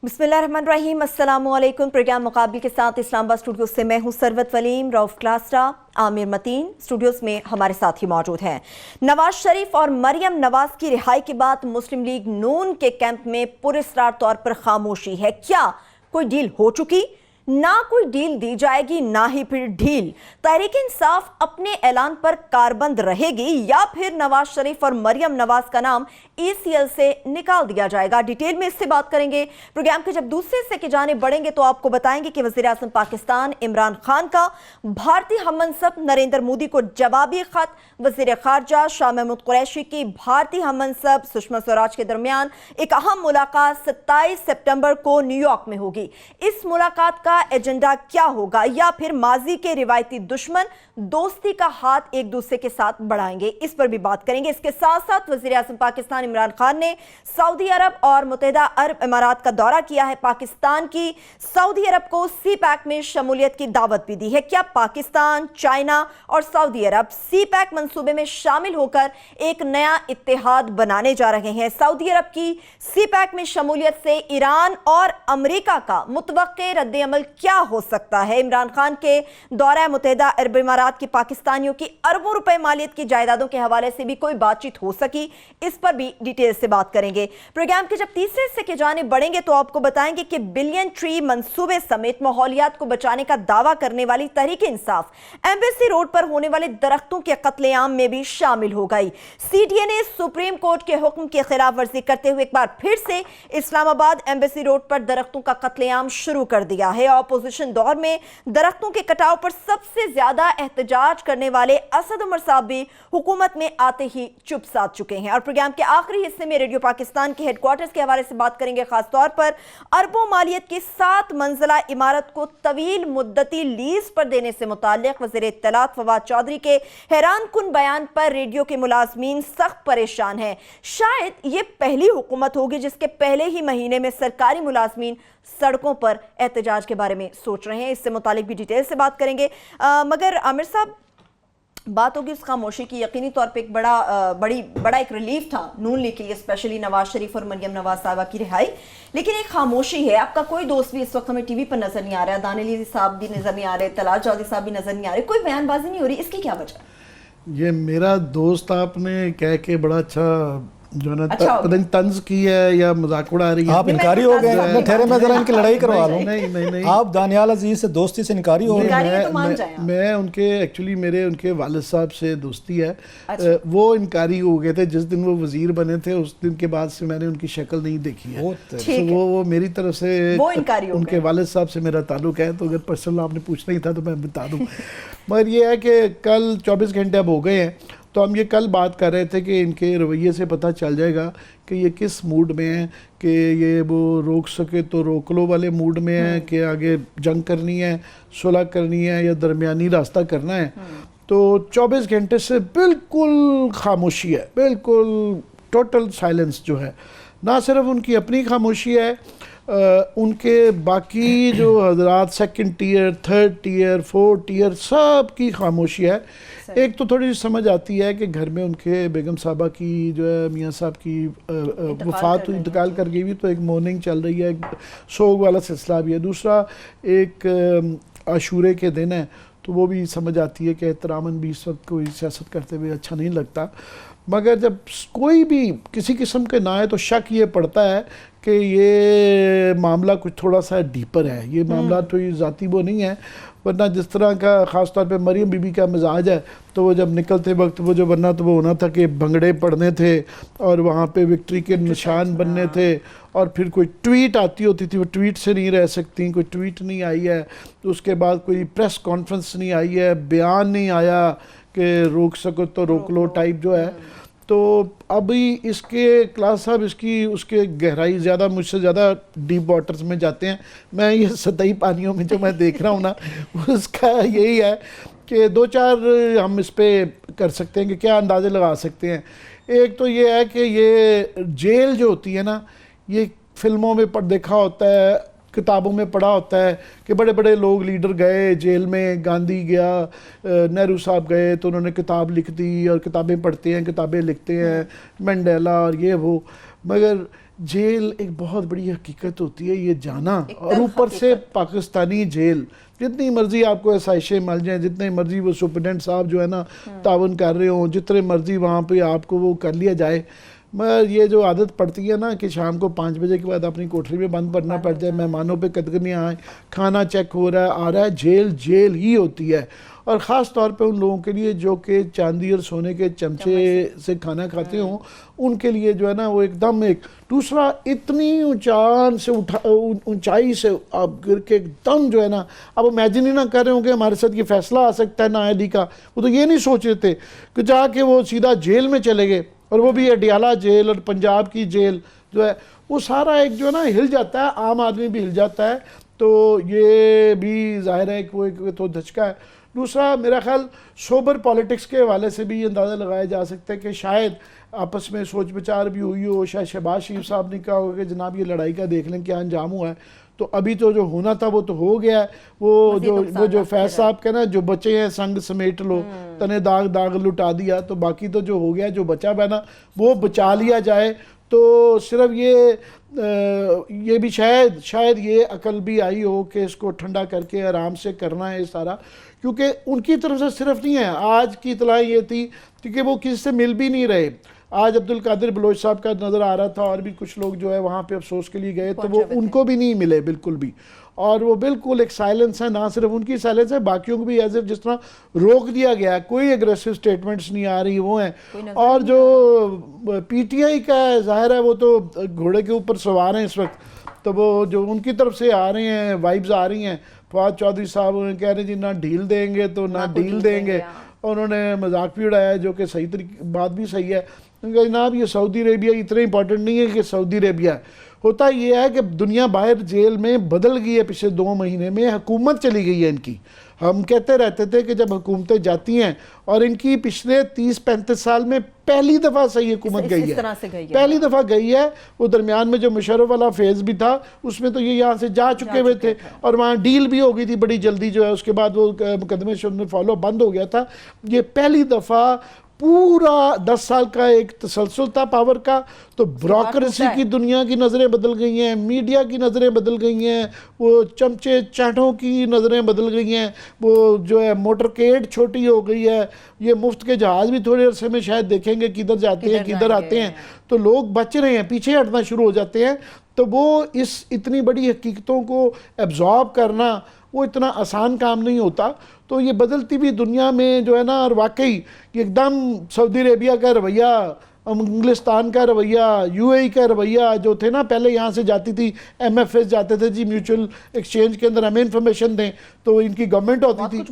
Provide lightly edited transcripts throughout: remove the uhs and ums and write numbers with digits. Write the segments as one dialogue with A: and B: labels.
A: बिस्मिल्लाहिर्रहमानिर्रहीम। अस्सलामुअलैकुम। प्रोग्राम मुकाबले के साथ इस्लामाबाद स्टूडियो से मैं हूं सरवत वलीम। रऊफ क्लास्ट्रा, आमिर मतीन स्टूडियोज में हमारे साथ ही मौजूद हैं। नवाज शरीफ और मरियम नवाज की रिहाई के बाद मुस्लिम लीग नून के कैंप में पुरस्रार तौर पर खामोशी है। क्या कोई डील हो चुकी? ना कोई डील दी जाएगी, ना ही फिर ढील। तहरीक इंसाफ अपने ऐलान पर कारबंद रहेगी या फिर नवाज शरीफ और मरियम नवाज का नाम ECL से निकाल दिया जाएगा? डिटेल में इससे बात करेंगे। प्रोग्राम के जब दूसरे हिस्से की जाने बढ़ेंगे तो आपको बताएंगे कि वज़ीर आज़म पाकिस्तान इमरान खान का भारतीय हममनसब नरेंद्र मोदी को जवाबी खत, वज़ीर खारजा शाह महमूद कुरैशी की भारतीय हममनसब सुषमा स्वराज के दरमियान एक अहम मुलाकात 27 सितंबर को न्यूयॉर्क में होगी। इस मुलाकात का एजेंडा क्या होगा, या फिर माजी के रिवायती दुश्मन दोस्ती का हाथ एक दूसरे के साथ बढ़ाएंगे? इस पर भी बात करेंगे। इसके साथ साथ वज़ीर आज़म पाकिस्तान इमरान खान ने सऊदी अरब और मुत्तहिदा अरब इमारात का दौरा किया है। पाकिस्तान की सऊदी अरब को CPEC में शमूलियत की दावत भी दी है। क्या पाकिस्तान, चाइना और सऊदी अरब CPEC मंसूबे में शामिल होकर एक नया इत्तेहाद बनाने जा रहे हैं? सऊदी अरब की CPEC में शमूलियत से ईरान और अमेरिका का मुतवक्के रद्द-ए-अमल क्या हो सकता है? इमरान खान के दौरा मुत्तहिदा अरब इमारात की पाकिस्तानियों की अरबों रुपए मालियत की जायदादों के हवाले से भी कोई बातचीत हो सकी? इस पर भी डिटेल से बात करेंगे। प्रोग्राम के जब तीसरे हिस्से के जाने बढ़ेंगे तो आपको बताएंगे कि बिलियन ट्री मंसूबे समेत माहौलियात को बचाने का दावा करने वाली तहरीक इंसाफ एम्बेसी रोड पर होने वाले दरख्तों के कत्लेआम में भी शामिल हो गई। CDA ने सुप्रीम कोर्ट के हुक्म की खिलाफ वर्जी करते हुए एक बार फिर से इस्लामाबाद एम्बेसी रोड पर दरख्तों का कत्लेआम शुरू कर दिया है। ऑपोजिशन दौर में दरख्तों के कटाव पर सबसे ज्यादा एहतजाज करने वाले असद उमर साहब भी हुकूमत में आते ही चुप साध चुके हैं। और प्रोग्राम के आखिरी हिस्से में रेडियो पाकिस्तान के हेडक्वार्टर्स के हवाले से बात करेंगे। खासतौर पर अरबों मालियत की 7 मंजिला इमारत को तवील मुद्दती लीज पर देने से मुताल्लिक वज़ीर इत्तलात फवाद चौधरी के हैरानकुन बयान पर रेडियो के मुलाजमीन सख्त परेशान हैं। शायद ये पहली हुकूमत होगी जिसके पहले ही महीने में सरकारी मुलाजमीन सड़कों पर एहतजाज के बारे में सोच रहे हैं। इससे मुतालिक भी डिटेल से बात करेंगे। मगर आमिर साहब, बात होगी उस खामोशी की। यकीनी तौर पे एक बड़ा एक रिलीफ था नून लीग के लिए, स्पेशली नवाज शरीफ और मरियम नवाज साहबा की रिहाई। लेकिन एक खामोशी है। आपका कोई दोस्त भी इस वक्त हमें टीवी पर नजर नहीं आ रहा, दानियल साहब भी नजर नहीं आ रहे, तलात चौधरी साहब भी नजर नहीं आ रहे, कोई बयानबाजी नहीं हो रही। इसकी क्या वजह?
B: ये मेरा दोस्त आपने कह के बड़ा अच्छा जो ना पता नहीं तंज की है या मजाक उड़ा रही है।
C: आप इनकारी हो गए। मैं ठहरे, मैं जरा इनकी लड़ाई करवा लूं।
B: नहीं,
C: आप दानियाल अजीज से दोस्ती से इनकारी हो रहे
B: हैं। मैं उनके एक्चुअली उनके वालिद साहब से दोस्ती है। वो इनकारी हो गए थे जिस दिन वो वजीर बने थे। उस दिन के बाद से मैंने उनकी शक्ल नहीं देखी है। वो मेरी तरफ से उनके वालिद साहब से मेरा ताल्लुक है। तो अगर पर्सनल आपने पूछना ही था तो मैं बता दूं। मगर ये है कि कल 24 घंटे अब हो गए हैं, तो हम ये कल बात कर रहे थे कि इनके रवैये से पता चल जाएगा कि ये किस मूड में है, कि ये वो रोक सके तो रोक लो वाले मूड में है, कि आगे जंग करनी है, सुलह करनी है, या दरमियानी रास्ता करना है। तो 24 घंटे से बिल्कुल खामोशी है, बिल्कुल टोटल साइलेंस जो है। ना सिर्फ उनकी अपनी खामोशी है, उनके बाकी जो हजरात second tier, third tier, fourth tier, सब की खामोशी है। एक तो थोड़ी समझ आती है कि घर में उनके बेगम साहबा की जो है मियाँ साहब की वफ़ात इंतकाल कर गई हुई, तो एक मॉर्निंग चल रही है, एक सोग वाला सिलसिला भी है। दूसरा एक आशूरे के दिन है, तो वो भी समझ आती है कि एहतरामन भी इस वक्त कोई सियासत करते हुए अच्छा नहीं लगता। मगर जब कोई भी किसी किस्म के ना है तो शक ये पड़ता है कि ये मामला कुछ थोड़ा सा डीपर है। ये मामला तो ये ज़ाती वो नहीं है, वरना जिस तरह का ख़ास तौर पे मरियम बीबी का मिजाज है, तो वो जब निकलते वक्त वो जो वरना तो वो होना था कि भंगड़े पड़ने थे और वहाँ पे विक्ट्री के निशान बनने थे, और फिर कोई ट्वीट आती होती थी, वो ट्वीट से नहीं रह सकती। कोई ट्वीट नहीं आई है, तो उसके बाद कोई प्रेस कॉन्फ्रेंस नहीं आई है, बयान नहीं आया कि रोक सको तो रोक लो टाइप जो है। तो अभी इसके क्लास साहब इसकी उसके गहराई ज़्यादा, मुझसे ज़्यादा डीप वाटर्स में जाते हैं। मैं ये सतही पानियों में जो मैं देख रहा हूँ ना, उसका यही है कि 2-4 हम इस पर कर सकते हैं कि क्या अंदाज़े लगा सकते हैं। एक तो ये है कि ये जेल जो होती है ना, ये फिल्मों में देखा होता है, किताबों में पढ़ा होता है कि बड़े बड़े लोग लीडर गए जेल में, गांधी गया, नेहरू साहब गए तो उन्होंने किताब लिख दी और किताबें पढ़ते हैं, किताबें लिखते हैं, मंडेला और ये वो। मगर जेल एक बहुत बड़ी हकीकत होती है, ये जाना, और ऊपर से पाकिस्तानी जेल। जितनी मर्जी आपको आसाइशें मिल जाएं, जितने मर्जी वो सुपरिटेंडेंट साहब जो है ना तावन कर रहे हो, जितने मर्जी वहाँ पे आपको वो कर लिया जाए, मगर ये जो आदत पड़ती है ना कि शाम को 5 बजे के बाद अपनी कोठरी में बंद पड़ना पड़ जाए, मेहमानों पे कदगनियाँ आए, खाना चेक हो रहा है, आ रहा है, जेल जेल ही होती है। और ख़ास तौर पे उन लोगों के लिए जो कि चांदी और सोने के चमचे से खाना खाते हों, उनके लिए जो है ना वो एकदम एक दूसरा इतनी ऊंचाई से आप गिर के एकदम जो है ना, आप इमेजिन ही ना कर रहे हो कि हमारे साथ ये फैसला आ सकता है नाअहली का। वो तो ये नहीं सोच रहे थे कि जाके वो सीधा जेल में चले गए, और वो भी अडियाला जेल और पंजाब की जेल जो है वो सारा एक जो है ना हिल जाता है, आम आदमी भी हिल जाता है। तो ये भी जाहिर है कि वो एक तो धचका है। दूसरा मेरा ख्याल सोबर पॉलिटिक्स के हवाले से भी ये अंदाज़ा लगाया जा सकता है कि शायद आपस में सोच विचार भी हुई हो, शायद शहबाज शरीफ साहब ने कहा होगा कि जनाब ये लड़ाई का देख लें क्या अंजाम हुआ है, तो अभी तो जो होना था वो तो हो गया है। वो जो फैज साहब के ना जो बचे हैं संग समेट लो, तने दाग दाग लुटा दिया, तो बाकी तो जो हो गया, जो बचा बना वो बचा लिया जाए। तो सिर्फ ये भी शायद ये अकल भी आई हो कि इसको ठंडा करके आराम से करना है सारा, क्योंकि उनकी तरफ से सिर्फ नहीं है। आज की इतला ये थी क्योंकि वो किसी से मिल भी नहीं रहे। आज अब्दुल कादिर बलोच साहब का नज़र आ रहा था, और भी कुछ लोग जो है वहाँ पे अफसोस के लिए गए, तो वो उनको भी नहीं मिले बिल्कुल भी, और वो बिल्कुल एक साइलेंस है। ना सिर्फ उनकी साइलेंस है, बाकियों को भी एज जिस तरह रोक दिया गया, कोई एग्रेसिव स्टेटमेंट्स नहीं आ रही वो हैं। और जो पीटीआई का है, जाहिर है वो तो घोड़े के ऊपर सवार हैं इस वक्त, तो वो जो उनकी तरफ से आ रहे हैं वाइब्स आ रही हैं। फवाद चौधरी साहब उन्हें कह रहे हैं जी ना ढील देंगे तो ना डील देंगे, और उन्होंने मजाक भी उड़ाया, जो कि सही बात भी सही है। उनका जनाब ये सऊदी अरेबिया इतना इंपॉर्टेंट नहीं है कि सऊदी अरेबिया, होता ये है कि दुनिया बाहर जेल में बदल गई है। पिछले 2 महीने में हुकूमत चली गई है इनकी। हम कहते रहते थे कि जब हुकूमतें जाती हैं, और इनकी पिछले 30-35 साल में पहली दफ़ा सही हुकूमत गई है, पहली दफ़ा गई है। वो दरमियान में जो मुशर्रफ वाला फेज़ भी था, उसमें तो ये यहाँ से जा चुके हुए थे, और वहाँ डील भी हो गई थी बड़ी जल्दी जो है, उसके बाद वो मुकदमे से फॉलो बंद हो गया था। ये पहली दफ़ा पूरा 10 साल का एक तसलसल था पावर का। तो ब्रोक्रेसी की दुनिया की नज़रें बदल गई हैं, मीडिया की नज़रें बदल गई हैं, वो चमचे चाटों की नज़रें बदल गई हैं, वो जो है मोटरकेड छोटी हो गई है। ये मुफ्त के जहाज़ भी थोड़े अरसे में शायद देखेंगे किधर जाते हैं किधर आते हैं, तो लोग बच रहे हैं, पीछे हटना शुरू हो जाते हैं। तो वो इस इतनी बड़ी हकीकतों को एब्जॉर्ब करना वो इतना आसान काम नहीं होता। तो ये बदलती हुई दुनिया में जो है ना, और वाकई एकदम सऊदी अरेबिया का रवैया, इंग्लिस्तान का रवैया, यूएई का रवैया जो थे ना, पहले यहाँ से जाती थी MFS जाते थे जी, म्यूचुअल एक्सचेंज के अंदर हमें इन्फॉर्मेशन दें, तो इनकी गवर्नमेंट होती थी।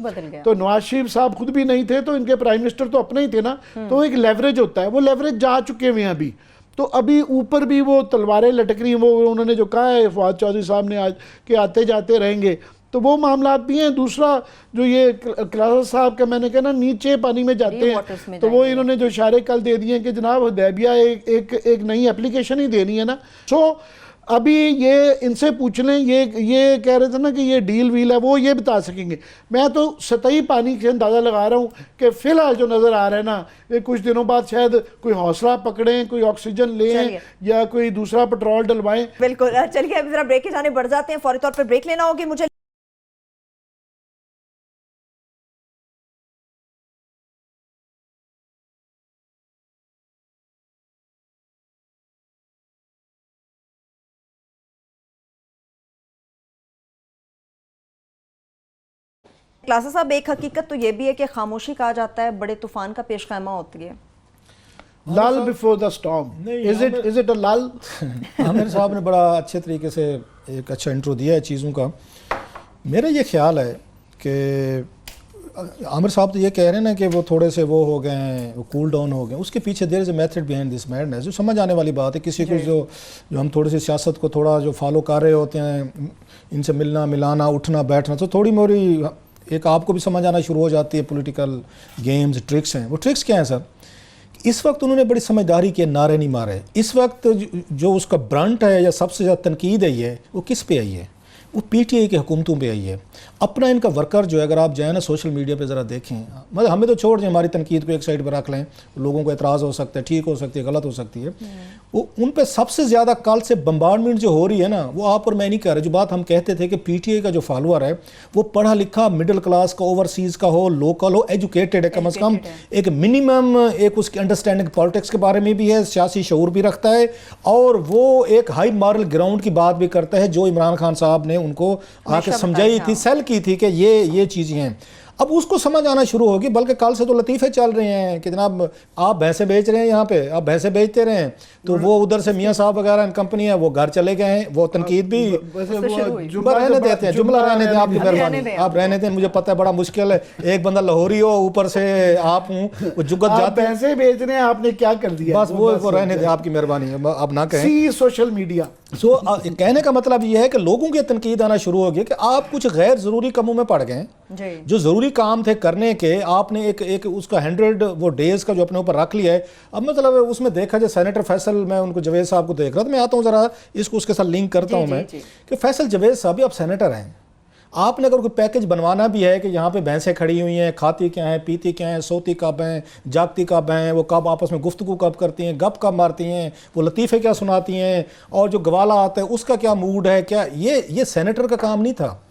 B: तो नवाज शरीफ साहब खुद भी नहीं थे, तो इनके प्राइम मिनिस्टर तो अपने ही थे ना, तो एक लेवरेज होता है, वो लेवरेज जा चुके हुए हैं अभी। तो अभी ऊपर भी वो तलवारें लटक रही हैं। वो उन्होंने जो कहा है फवाद चौधरी साहब ने आज कि आते जाते रहेंगे, तो वो मामला भी हैं। दूसरा जो ये क्लास साहब का मैंने कहा ना, नीचे पानी में जाते हैं, तो वो इन्होंने जो इशारे कल दे दिए कि जनाब हुदैबिया एक नई एप्लीकेशन ही देनी है ना। सो अभी ये इनसे पूछ लें, ये कह रहे थे ना कि ये डील वील है, वो ये बता सकेंगे। मैं तो सतही पानी से अंदाज़ा लगा रहा हूँ कि फ़िलहाल जो नज़र आ रहा है ना, ये कुछ दिनों बाद शायद कोई हौसला पकड़ें, कोई ऑक्सीजन लें, या कोई दूसरा पेट्रोल डलवाएं।
A: बिल्कुल, चलिए अभी ज़रा ब्रेक के जाने बढ़ जाते हैं, फौरी तौर पर ब्रेक लेना होगी मुझे। क्लासा साहब, एक हकीकत तो ये भी है कि खामोशी कहा जाता है बड़े तूफान का पेश ख़ैमा होती है।
B: लल before the storm, is it a लल?
C: आमिर साहब ने बड़ा अच्छे तरीके से एक अच्छा इंट्रो दिया है चीज़ों का। मेरा ये ख्याल है कि आमिर साहब तो ये कह रहे हैं ना कि वो थोड़े से वो हो गए हैं, वो कूल डाउन हो गए। उसके पीछे there is a method behind this madness, जो समझ आने वाली बात है। किसी को जो हम थोड़ी सी सियासत को थोड़ा जो फॉलो कर रहे होते हैं, इनसे मिलना मिलाना उठना बैठना, तो थोड़ी मोरी एक आपको भी समझ आना शुरू हो जाती है। पॉलिटिकल गेम्स ट्रिक्स हैं, वो ट्रिक्स क्या हैं सर? इस वक्त उन्होंने बड़ी समझदारी के नारे नहीं मारे। इस वक्त जो उसका ब्रंट है या सबसे ज़्यादा तनकीद है, ये वो किस पे आई है? वो पीटीआई की हुकूमतों पे आई है। अपना इनका वर्कर जो है, अगर आप जाए ना सोशल मीडिया पे ज़रा देखें, मतलब हमें तो छोड़ दें, हमारी तनकीद को एक साइड पर रख लें, लोगों को एतराज़ हो सकता है, ठीक हो सकती है, गलत हो सकती है, वो उन पे सबसे ज़्यादा कल से बम्बार्डमेंट जो हो रही है ना, वो आप और मैं नहीं कह रहे। जो बात हम कहते थे कि पीटीआई का जो फॉलोअर है वो पढ़ा लिखा, मिडिल क्लास का, ओवरसीज़ का हो, लोकल हो, एजुकेटेड है, कम अज़ कम एक मिनिमम एक उसकी अंडरस्टैंडिंग पॉलिटिक्स के बारे में भी है, सियासी शऊर भी रखता है, और वो एक हाई मॉरल ग्राउंड की बात भी करता है जो इमरान खान साहब ने उनको आके समझाई थी, सेल की थी कि ये चीज़ें हैं। अब उसको समझ आना शुरू होगी, बल्कि कल से तो लतीफ़े चल रहे हैं कि जनाब आप भैंसे बेच रहे हैं, यहाँ पे आप भैंसे बेचते रहे हैं, तो वो उधर से मियाँ साहब वगैरह कंपनी है वो घर चले गए हैं, वो तनकीद भी रहने देते हैं, जुमला रहने दें, आपकी मेहरबानी, आप रहने दें। मुझे पता है बड़ा मुश्किल है, एक बंदा लाहौरी हो, ऊपर से आप हूँ, वो जुगत जाते हैं,
B: पैसे बेच रहे हैं, आपने क्या कर दिया,
C: बस वो रहने दें, आपकी मेहरबानी है, आप ना कहें।
B: सोशल मीडिया
C: कहने का मतलब ये है कि लोगों की तनकीद आना शुरू हो गई कि आप कुछ गैर ज़रूरी कामों में पड़ गए, जो ज़रूरी काम थे करने के, आपने एक उसका 100 वो डेज़ का जो अपने ऊपर रख लिया है। अब मतलब उसमें देखा जाए सेनेटर फैसल, मैं उनको जवेद साहब को देख रहा था, मैं आता हूँ ज़रा इसको उसके साथ लिंक करता हूँ मैं कि फैसल जवेद साहब भी अब सेनेटर हैं। आपने अगर कोई पैकेज बनवाना भी है कि यहाँ पे भैंसें खड़ी हुई हैं, खाती क्या हैं, पीती क्या हैं, सोती कब हैं, जागती कब हैं, वो कब आपस में गुफ्तगू कब करती हैं, गप कब मारती हैं, वो लतीफ़े क्या सुनाती हैं, और जो गवाला आता है उसका क्या मूड है, क्या ये सेनेटर का काम नहीं था।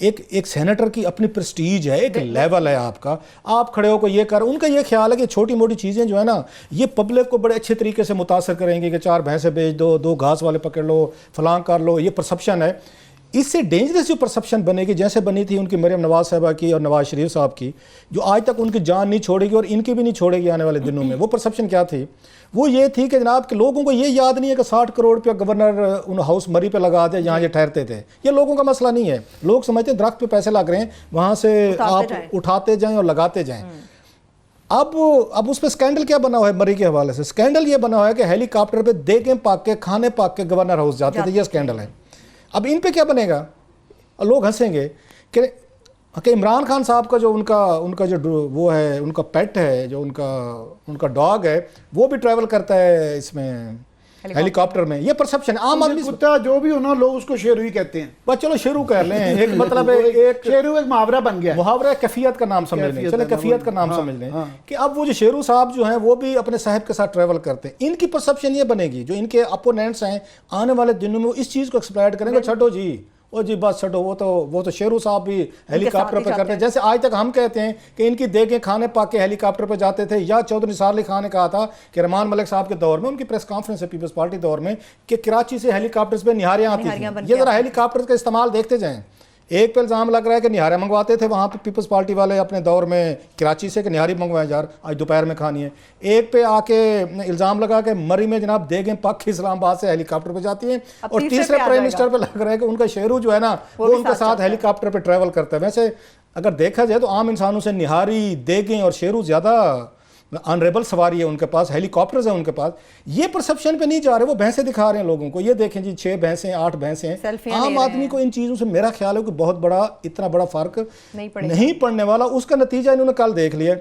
C: एक सेनेटर की अपनी प्रेस्टीज है, एक लेवल है आपका, आप खड़े हो को ये कर, उनका ये ख्याल है कि छोटी मोटी चीज़ें जो है ना ये पब्लिक को बड़े अच्छे तरीके से मुतासर करेंगे कि 4 भैंसे बेच दो, 2 घास वाले पकड़ लो, फलां कर लो, ये परसेप्शन है। इससे डेंजरस जो परसेप्शन बनेगी, जैसे बनी थी उनकी मरियम नवाज साहबा की और नवाज शरीफ साहब की, जो आज तक उनकी जान नहीं छोड़ेगी और इनकी भी नहीं छोड़ेगी आने वाले दिनों में। वो परसेप्शन क्या थी? वो ये थी कि जनाब के लोगों को ये याद नहीं है कि 60 करोड़ रुपया गवर्नर उन हाउस मरी पे लगा दे जहाँ ये ठहरते थे। ये लोगों का मसला नहीं है। लोग समझते हैं दरख्त पे पैसे लग रहे हैं, वहाँ से आप उठाते जाएं और लगाते जाएं। अब उस पर स्कैंडल क्या बना हुआ है मरी के हवाले से? स्कैंडल ये बना हुआ है कि हेलीकॉप्टर पे देगे पाक के, खाने पाक के गवर्नर हाउस जाते थे, ये स्कैंडल है। अब इन पे क्या बनेगा? लोग हंसेंगे कि इमरान खान साहब का जो उनका जो वो है, उनका पेट है, जो उनका डॉग है, वो भी ट्रैवल करता है इसमें हेलीकॉप्टर में। ये परसेप्शन आम आदमी,
B: कुत्ता जो भी हो ना, लोग उसको शेरू ही कहते हैं।
C: बस चलो शेरू कह लें, एक मतलब है, एक
B: शेरू एक मुहावरा बन गया,
C: मुहावरा कैफियत का नाम समझ लें, चले कैफियत का नाम समझ लें कि अब वो जो शेरू साहब जो हैं वो भी अपने साहब के साथ ट्रैवल करते हैं। इनकी परसेप्शन ये बनेगी, जो इनके अपोनेंट्स हैं आने वाले दिनों में वो इस चीज़ को एक्सप्लॉइट करेंगे, छठो जी ओ जी बस छठो, वो तो शेरू साहब भी हेलीकॉप्टर पे करते हैं। जैसे आज तक हम कहते हैं कि इनकी देखें खाने पाके हेलीकॉप्टर पे जाते थे, या चौधरी निसार अली खान ने कहा था कि रहमान मलिक साहब के दौर में, उनकी प्रेस कॉन्फ्रेंस है पीपल्स पार्टी दौर में, कि कराची से हेलीकॉप्टर्स पे निहारियाँ आती थी। ये जरा हेलीकॉप्टर का इस्तेमाल देखते जाएँ। एक पे इल्ज़ाम लग रहा है कि निहारे मंगवाते थे वहाँ पे पीपल्स पार्टी वाले अपने दौर में कराची से, कि निहारी मंगवाएं यार आज दोपहर में खानी है। एक पे आके इल्ज़ाम लगा कि मरी में जनाब देगें पाक इस्लामाबाद से हेलीकॉप्टर पे जाती हैं। और तीसरे प्राइम मिनिस्टर पे लग रहा है कि उनका शेरू जो है ना वो उनके साथ हेलीकॉप्टर पे ट्रैवल करता है। वैसे अगर देखा जाए तो आम इंसानों से निहारी, देगें और शेरू ज़्यादा अनरेबल सवारी है उनके पास, हेलीकॉप्टर्स हैं उनके पास। ये परसेप्शन पे नहीं जा रहे, वो भैंसे दिखा रहे हैं लोगों को। ये देखें जी 6 भैंसे हैं, 8 भैंसे हैं। आम आदमी को इन चीज़ों से मेरा ख्याल है कि बहुत बड़ा, इतना बड़ा फ़र्क नहीं पड़ने वाला। उसका नतीजा इन्होंने कल देख लिया।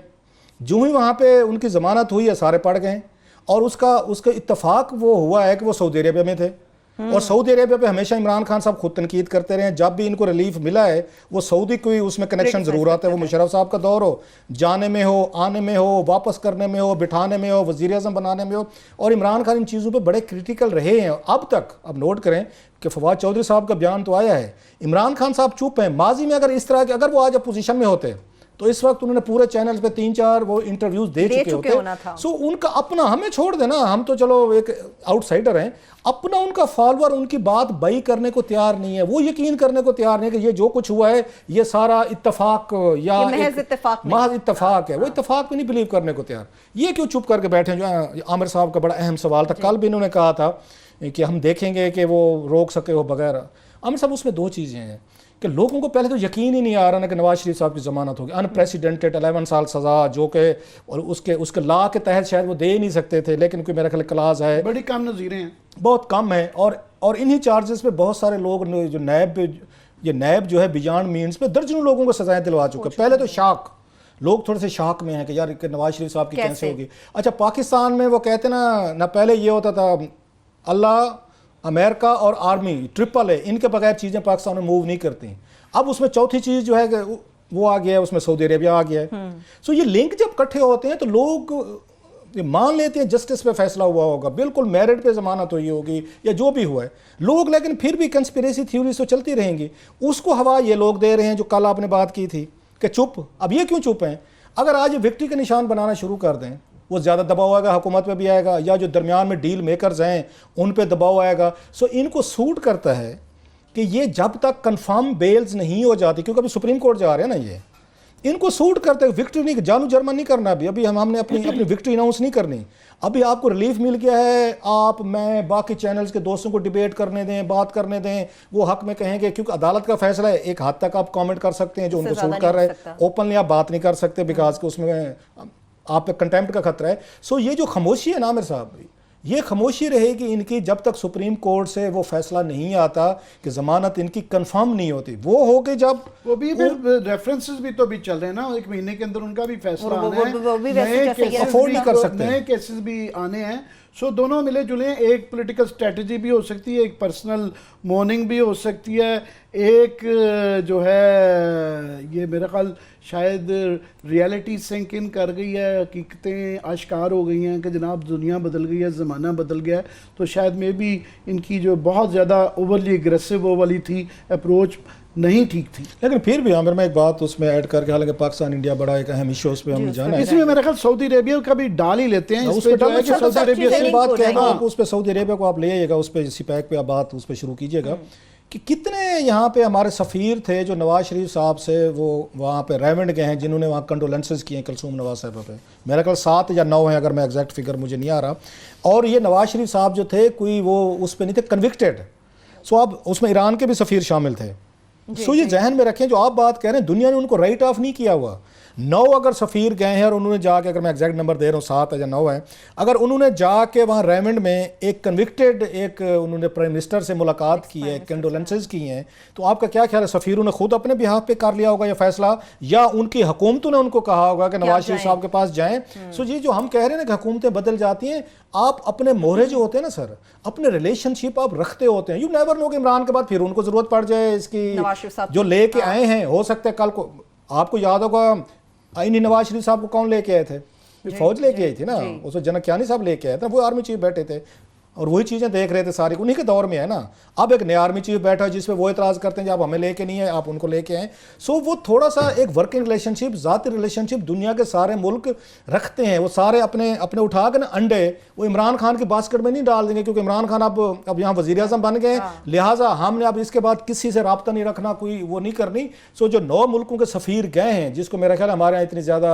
C: जो ही वहाँ पे उनकी ज़मानत हुई है सारे पड़ गए, और उसका इत्तफाक वो हुआ है कि वो सऊदी अरेबिया में थे। और सऊदी अरेबिया पे हमेशा इमरान खान साहब खुद तनकीद करते रहे। जब भी इनको रिलीफ मिला है वो सऊदी कोई उसमें कनेक्शन ज़रूर आता है। वो मुशर्रफ साहब का दौर हो, जाने में हो, आने में हो, वापस करने में हो, बिठाने में हो, वज़ीर आज़म बनाने में हो। और इमरान खान इन चीज़ों पे बड़े क्रिटिकल रहे हैं अब तक। अब नोट करें कि फवाद चौधरी साहब का बयान तो आया है, इमरान खान साहब चुप हैं। माजी में अगर इस तरह के, अगर वो आज अपोजिशन में होते तो इस वक्त उन्होंने पूरे चैनल पे 3-4 वो इंटरव्यूज दे चुके होते। सो उनका अपना, हमें छोड़ देना, हम तो चलो एक आउटसाइडर हैं, अपना उनका फॉलोअर उनकी बात बई करने को तैयार नहीं है। वो यकीन करने को तैयार नहीं है कि ये जो कुछ हुआ है ये सारा इत्तफाक या महज इत्तफाक है। वो इत्तफाक भी नहीं बिलीव करने को तैयार। ये क्यों चुप करके बैठे? जो आमिर साहब का बड़ा अहम सवाल था, कल भी इन्होंने कहा था कि हम देखेंगे कि वो रोक सके हो बगैर। आमिर साहब उसमें 2 चीज़ें हैं कि लोगों को पहले तो यकीन ही नहीं आ रहा ना कि नवाज शरीफ साहब की ज़मानत होगी। अनप्रेसिडेंटेड 11 साल सज़ा, जो कि और उसके लॉ के तहत शायद वो दे ही नहीं सकते थे, लेकिन कोई मेरा ख्याल क्लास है,
B: बड़ी कम नज़ीरें हैं,
C: बहुत कम है। और इन्हीं चार्जेस पे बहुत सारे लोग जो नैब जो है बियॉन्ड मीन्स पे दर्जनों लोगों को सजाएं दिलवा चुके। पहले तो शाक, लोग थोड़े से शाक में हैं कि यार नवाज शरीफ साहब की कैसे होगी। अच्छा, पाकिस्तान में वो कहते ना पहले ये होता था अल्लाह अमेरिका और आर्मी AAA इनके बगैर चीज़ें पाकिस्तान में मूव नहीं करती। अब उसमें चौथी चीज़ जो है कि वो आ गया है, उसमें सऊदी अरेबिया आ गया है। सो ये लिंक जब इकट्ठे होते हैं तो लोग ये मान लेते हैं जस्टिस पे फैसला हुआ होगा, बिल्कुल मेरिट पे जमानत हुई होगी या जो भी हुआ है लोग, लेकिन फिर भी कंस्पिरेसी थ्योरीज तो चलती रहेंगी। उसको हवा ये लोग दे रहे हैं जो कल आपने बात की थी कि चुप। अब ये क्यों चुप हैं? अगर आज विक्ट्री के निशान बनाना शुरू कर दें, वो ज़्यादा दबाव आएगा, हुकूमत पे भी आएगा, या जो दरमियान में डील मेकर्स हैं उन पे दबाव आएगा। सो इनको सूट करता है कि ये जब तक कंफर्म बेल्स नहीं हो जाती, क्योंकि अभी सुप्रीम कोर्ट जा रहे हैं ना, ये इनको सूट करते हैं। विक्ट्री नहीं, जानू जर्मन नहीं करना अभी हमने अपनी विक्ट्री अनाउंस नहीं करनी। अभी आपको रिलीफ मिल गया है, आप मैं बाकी चैनल्स के दोस्तों को डिबेट करने दें, बात करने दें, वो हक में कहेंगे, क्योंकि अदालत का फैसला है। एक हद तक आप कमेंट कर सकते हैं जो उनको सूट कर रहे हैं, ओपनली आप बात नहीं कर सकते बिकॉज के उसमें आप पे कंटेम्प्ट का खतरा है। सो ये जो खामोशी है ना आमिर साहब, ये खामोशी रहेगी इनकी जब तक सुप्रीम कोर्ट से वो फैसला नहीं आता कि जमानत इनकी कंफर्म नहीं होती। वो हो के जब
B: वो भी रेफरेंसेस भी तो भी चल रहे हैं ना, 1 महीने के अंदर उनका भी फैसला आना है, नए केसेस भी आने हैं। सो दोनों मिले जुले हैं। एक पॉलिटिकल स्ट्रेटजी भी हो सकती है, एक पर्सनल मॉर्निंग भी हो सकती है, एक जो है ये मेरा ख्याल शायद रियलिटी सिंक इन कर गई है, हकीकतें आश्कार हो गई हैं कि जनाब दुनिया बदल गई है, ज़माना बदल गया है। तो शायद मे भी इनकी जो बहुत ज़्यादा ओवरली एग्रेसिव वो वाली थी अप्रोच नहीं ठीक थी।
C: लेकिन फिर भी आमिर मैं एक बात उसमें ऐड करके, हालांकि पाकिस्तान इंडिया बड़ा एक अहम इशू उस पर हमने जाना है,
B: इसमें मेरा ख्याल सऊदी अरेबिया का भी डाल ही लेते हैं।
C: उस पर सऊदी अरेबिया से बात कहना, आप उस पर सऊदी अरेबिया को आप ले आइएगा, उस पर सिपैक पे आप बात उस पर शुरू कीजिएगा कि कितने यहाँ पे हमारे सफ़ीर थे जो नवाज शरीफ साहब से वो वहाँ पे रेवेंड गए हैं, जिन्होंने वहाँ कंडोलेंसेज किए हैं कलसूम नवाज साहब पे। मेरा ख्याल 7 या 9 हैं, अगर मैं एग्जैक्ट फिगर मुझे नहीं आ रहा। और ये नवाज शरीफ साहब जो थे कोई वो उस पर नहीं थे कन्विक्टेड। सो अब उसमें ईरान के भी सफ़ीर शामिल थे। सो ये जहन में रखें, जो आप बात कह रहे हैं दुनिया ने उनको राइट ऑफ नहीं किया हुआ। 9 अगर सफ़ीर गए हैं और उन्होंने जाके, अगर मैं एग्जैक्ट नंबर दे रहा हूँ 7 या 9 है, अगर उन्होंने जाके वहाँ रेमंड में एक कन्विक्टेड एक उन्होंने प्राइम मिनिस्टर से मुलाकात की है, कंडोलेंसेज की हैं, तो आपका क्या ख्याल है? सफ़ीरों ने खुद अपने बिहाफ पे कर लिया होगा ये फैसला, या उनकी हुकूमतों ने उनको कहा होगा कि नवाज शरीफ साहब के पास जाएं? सो ये जो हम कह रहे हैं ना कि हुकूमतें बदल जाती हैं, आप अपने मोहरे जो होते हैं ना सर, अपने रिलेशनशिप आप रखते होते हैं। यू नेवर नो कि इमरान के बाद फिर उनको जरूरत पड़ जाए इसकी, जो लेके आए हैं हो सकता है कल को आपको याद होगा आईनी नवाज शरीफ साहब को कौन लेके आए थे? फौज लेके आई थी ना, उसमें जनक कियानी साहब लेके आए थे, वो आर्मी चीफ बैठे थे और वही चीज़ें देख रहे थे सारी, उन्हीं के दौर में है ना। अब एक नया आर्मी चीफ बैठा है जिसमें वो इतराज़ करते हैं कि आप हमें लेके नहीं है, आप उनको लेके आए। सो वो थोड़ा सा एक वर्किंग रिलेशनशिप, ज़ाती रिलेशनशिप दुनिया के सारे मुल्क रखते हैं। वो सारे अपने अपने उठा के ना अंडे वो इमरान खान के बास्केट में नहीं डाल देंगे, क्योंकि इमरान खान अब यहाँ वज़ीर आज़म बन गए, लिहाजा हमने अब इसके बाद किसी से रब्ता नहीं रखना, कोई वो नहीं करनी। सो जो 9 मुल्कों के सफ़ीर गए हैं, जिसको मेरा ख्याल हमारे यहाँ इतनी ज़्यादा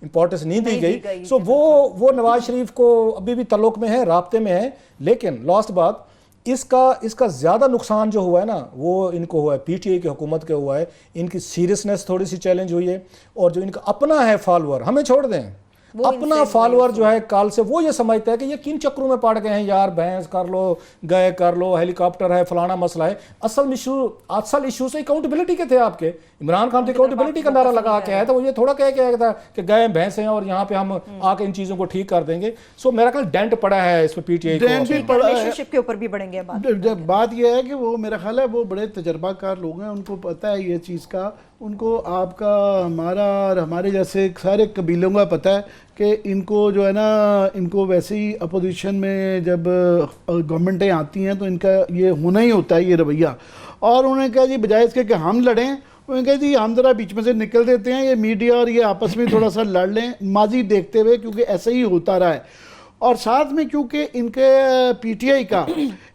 C: इंपॉर्टेंस नहीं दी गई, सो वो नवाज शरीफ को अभी भी तल्लुक़ में है, राब्ते में है। लेकिन लास्ट बात, इसका ज़्यादा नुकसान जो हुआ है ना, वो इनको हुआ है PTI की हुकूमत के हुआ है। इनकी सीरियसनेस थोड़ी सी चैलेंज हुई है, और जो इनका अपना है फॉलोअर, हमें छोड़ दें, अपना फॉलोअर जो है काल से वो ये समझता है कि ये किन चक्रों में पड़ गए हैं यार, भैंस कर लो, गए कर लो, हेलीकॉप्टर है, फलाना मसला है। असल इशू से अकाउंटेबिलिटी के थे आपके। इमरान खान तो अकाउंटेबिलिटी का नारा लगा के आया था, वो ये थोड़ा कह के आया था कि गए भैंस हैं और यहाँ पे हम आके इन चीज़ों को ठीक कर देंगे। सो मेरा ख्याल डेंट पड़ा है इस पर PTI
A: रिलेशनशिप के ऊपर भी बढ़ेंगे।
B: बात यह है कि वो मेरा ख्याल है वो बड़े तजर्बाकार लोग हैं, उनको पता है ये चीज़ का, उनको आपका हमारा और हमारे जैसे सारे कबीलों का पता है कि इनको जो है ना, इनको वैसे ही अपोजिशन में जब गवर्नमेंटें आती हैं तो इनका ये होना ही होता है ये रवैया। और उन्होंने कहा जी बजाय इसके कि हम लड़ें, उन्होंने कहा जी हम ज़रा बीच में से निकल देते हैं, ये मीडिया और ये आपस में थोड़ा सा लड़ लें माजी देखते हुए, क्योंकि ऐसा ही होता रहा है। और साथ में क्योंकि इनके PTI का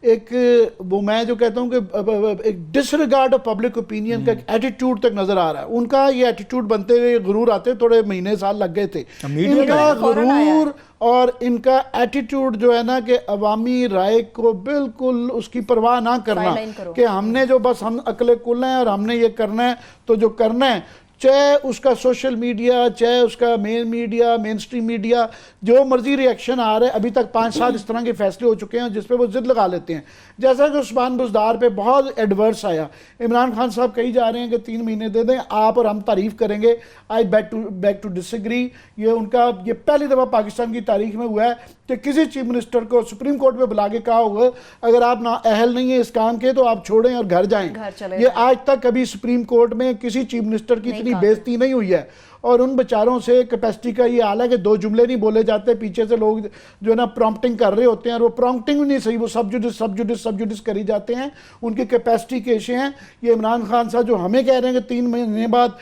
B: एक वो मैं जो कहता हूँ कि एक डिसरिगार्ड ऑफ पब्लिक ओपिनियन का एक एटीट्यूड तक नज़र आ रहा है। उनका ये एटीट्यूड बनते हुए गुरूर आते थोड़े महीने साल लग गए थे। इनका गुरूर और इनका एटीट्यूड जो है ना कि अवामी राय को बिल्कुल उसकी परवाह ना करना कि हमने जो बस हम अकले कुल हैं और हमने ये करना है तो जो करना है, चाहे उसका सोशल मीडिया, चाहे उसका मेन स्ट्रीम मीडिया, जो मर्जी रिएक्शन आ रहा है। अभी तक 5-7 इस तरह के फैसले हो चुके हैं जिस पे वो जिद लगा लेते हैं। जैसा कि उस्मान बुज़दार पे बहुत एडवर्स आया, इमरान खान साहब कही जा रहे हैं कि 3 महीने दे दें आप और हम तारीफ़ करेंगे। आई बैक टू डिसएग्री। ये उनका ये पहली दफ़ा पाकिस्तान की तारीख में हुआ है कि किसी चीफ मिनिस्टर को सुप्रीम कोर्ट में बुला के कहा होगा अगर आप ना अहल नहीं है इस काम के तो आप छोड़ें और घर जाएं। ये आज तक कभी सुप्रीम कोर्ट में किसी चीफ मिनिस्टर की इतनी बेइज्जती नहीं हुई है। और उन बेचारों से कैपेसिटी का ये हाल है कि 2 जुमले नहीं बोले जाते, पीछे से लोग जो है ना प्रॉम्प्टिंग कर रहे होते हैं और वो प्रॉम्प्टिंग भी नहीं सही, वो सब जुडिस करी जाते हैं। उनकी कैपेसिटी के इशू हैं। ये इमरान खान साहब जो हमें कह रहे हैं कि 3 महीने बाद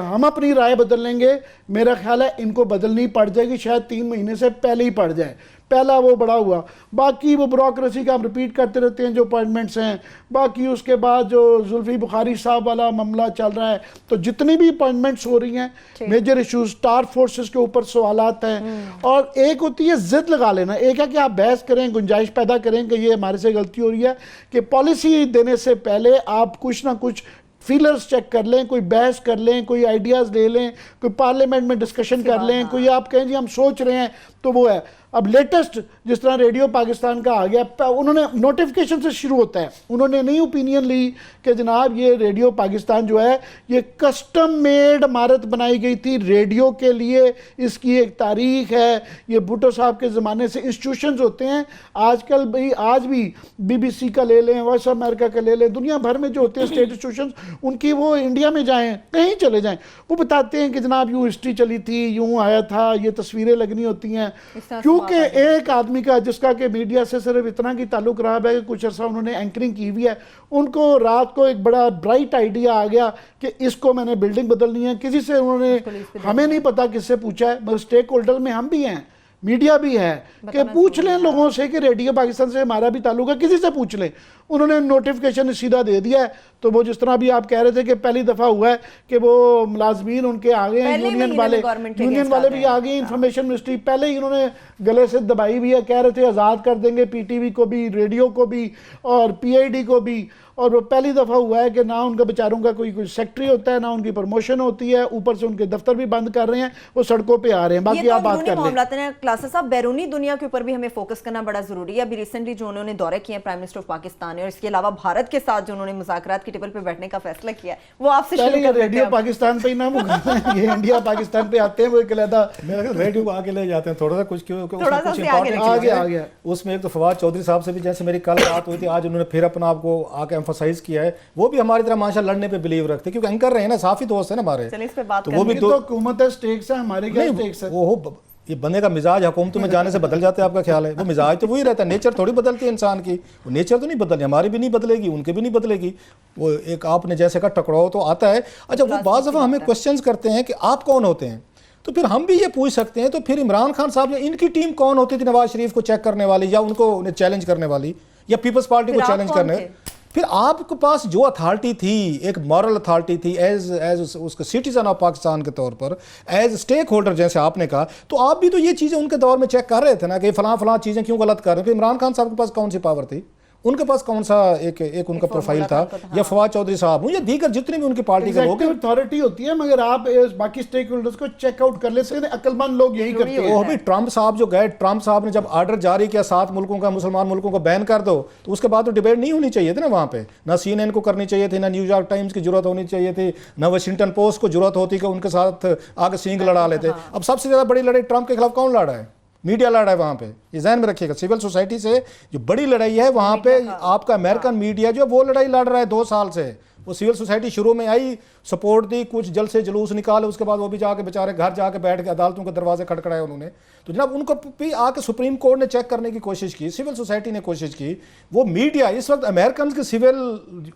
B: हम अपनी राय बदल लेंगे, मेरा ख्याल है इनको बदलनी पड़ जाएगी, शायद 3 महीने से पहले ही पड़ जाए। पहला वो बड़ा हुआ, बाकी वो ब्यूरोक्रेसी का हम रिपीट करते रहते हैं जो अपॉइंटमेंट्स हैं। बाकी उसके बाद जो जुल्फी बुखारी साहब वाला मामला चल रहा है, तो जितनी भी अपॉइंटमेंट्स हो रही हैं, मेजर इश्यूज, टास्क फोर्सेस के ऊपर सवालात हैं। और एक होती है जिद लगा लेना, एक है कि आप बहस करें, गुंजाइश पैदा करें कि ये हमारे से गलती हो रही है, कि पॉलिसी देने से पहले आप कुछ ना कुछ फीलर्स चेक कर लें, कोई बहस कर लें, कोई आइडियाज़ ले लें, कोई पार्लियामेंट में डिस्कशन कर लें, कोई आप कहें जी हम सोच रहे हैं, तो वो है। अब लेटेस्ट जिस तरह रेडियो पाकिस्तान का आ गया, उन्होंने नोटिफिकेशन से शुरू होता है, उन्होंने नई ओपिनियन ली कि जनाब ये रेडियो पाकिस्तान जो है ये कस्टम मेड इमारत बनाई गई थी रेडियो के लिए, इसकी एक तारीख है, ये भुट्टो साहब के ज़माने से इंस्टीट्यूशंस होते हैं। आजकल भाई आज भी BBC का ले लें, वॉइस ऑफ अमेरिका का ले लें, दुनिया भर में जो होते हैं स्टेट इंस्टीट्यूशंस, उनकी वो इंडिया में जाएँ, कहीं चले जाएँ, वो बताते हैं कि जनाब यूँ हिस्ट्री चली थी, यूँ आया था, ये तस्वीरें लगनी होती हैं। क्योंकि एक आदमी का जिसका कि मीडिया से सिर्फ इतना की ताल्लुक रहा है कि कुछ अर्सा उन्होंने एंकरिंग की हुई है, उनको रात को एक बड़ा ब्राइट आइडिया आ गया कि इसको मैंने बिल्डिंग बदलनी है। किसी से उन्होंने, हमें नहीं पता किससे पूछा है, मगर स्टेक होल्डर में हम भी हैं, मीडिया भी है, कि पूछ लें लोगों से कि रेडियो पाकिस्तान से हमारा भी ताल्लुक है, किसी से पूछ लें। उन्होंने नोटिफिकेशन सीधा दे दिया है। तो वो जिस तरह भी आप कह रहे थे कि पहली दफ़ा हुआ है कि वो मुलाजमीन उनके आ गए हैं, यूनियन वाले भी आ गए, इंफॉर्मेशन मिनिस्ट्री पहले ही इन्होंने गले से दबाई भी है, कह रहे थे आज़ाद कर देंगे PTV को भी, रेडियो को भी और PID को भी। और वो पहली दफ़ा हुआ है कि ना उनका बेचारों का कोई सेक्रेटरी होता है, ना उनकी प्रमोशन होती है, ऊपर से उनके दफ्तर भी बंद कर रहे हैं, वो सड़कों पे आ रहे हैं। बाकी आप बात कर लें।
A: क्लासेस साहब, बैरूनी दुनिया के ऊपर भी हमें फोकस करना बड़ा जरूरी है। अभी रिसेंटली जो उन्होंने दौरे किए हैं प्राइम मिनिस्टर ऑफ पाकिस्तान और इसके अलावा भारत के साथ जो उन्होंने मुज़ाकरात की टेबल पे बैठने का फैसला किया है, वो आपसे
B: रेडियो पाकिस्तान पे ही ना ये इंडिया पाकिस्तान पे आते हैं, वो एक अलग
C: रेडियो आगे ले जाते हैं थोड़ा सा, कुछ
B: आगे आ गया
C: उसमें। एक तो फवाद चौधरी साहब से भी जैसे मेरी कल बात हुई थी, आज उन्होंने फिर अपना आपको आके एम्फसाइज किया है, वो भी हमारी तरह माशा लड़ने पे बिलीव रखते हैं, क्योंकि एंकर रहे हैं ना, साफी दोस्त है ना हमारे।
A: तो
C: वो भी
B: तो हुकूमत है, स्टेक्स है, हमारे क्या स्टेक्स है?
C: वो ये बंदे का मिजाज हुकूमतों में जाने से बदल जाता है, आपका ख्याल है? वो मिजाज तो वही रहता है, नेचर थोड़ी बदलती है इंसान की, वो नेचर तो नहीं बदलती, हमारी भी नहीं बदलेगी, उनकी भी नहीं बदलेगी। वो एक आपने जैसे का टकराव तो आता है। अच्छा, वो बाज़ दफ़ा हमें क्वेश्चंस करते हैं कि आप कौन होते हैं, तो फिर हम भी ये पूछ सकते हैं, तो फिर इमरान खान साहब, इनकी टीम कौन होती थी नवाज शरीफ को चेक करने वाली, या उनको चैलेंज करने वाली, या पीपल्स पार्टी को चैलेंज करने? फिर आपके पास जो अथॉरिटी थी, एक मॉरल अथॉरिटी थी एज उसके सिटीजन ऑफ पाकिस्तान के तौर पर, एज स्टेक होल्डर जैसे आपने कहा, तो आप भी तो ये चीज़ें उनके दौर में चेक कर रहे थे ना कि फलां चीज़ें क्यों गलत कर रहे थे। इमरान खान साहब के पास कौन सी पावर थी, उनके पास कौन सा एक उनका प्रोफाइल था, या फवाद चौधरी साहब या दीगर जितने भी उनकी पार्टी के लोग,
B: अथॉरिटी होती है, मगर आप बाकी स्टेक होल्डर्स को चेकआउट कर लेते हैं। अक्लमंद लोग यही करते हैं।
C: वो भी ट्रंप साहब जो गए, ट्रंप साहब ने जब ऑर्डर जारी किया 7 मुल्कों का, मुसलमान मुल्कों को बैन कर दो, तो उसके बाद तो डिबेट नहीं होनी चाहिए थी ना वहाँ पे, ना CNN को करनी चाहिए थी, ना न्यूयॉर्क टाइम्स की जरूरत होनी चाहिए थी, ना वाशिंगटन पोस्ट को जरूरत होती कि उनके साथ आगे सींग लड़ा लेते। अब सबसे ज़्यादा बड़ी लड़ाई ट्रंप के खिलाफ कौन लड़ा है? मीडिया लड़ा है वहाँ पे, ये ध्यान में रखिएगा। सिविल सोसाइटी से जो बड़ी लड़ाई है वहाँ पे आपका अमेरिकन मीडिया जो वो लड़ाई लड़ रहा है 2 साल से। वो सिविल सोसाइटी शुरू में आई, सपोर्ट दी, कुछ जलसे जुलूस निकाले, उसके बाद वो भी जाके बेचारे घर जाके बैठ के अदालतों के दरवाजे खटखड़ाए उन्होंने। तो जनाब उनको भी आके सुप्रीम कोर्ट ने चेक करने की कोशिश की, सिविल सोसाइटी ने कोशिश की। वो मीडिया इस वक्त अमेरिकन के सिविल,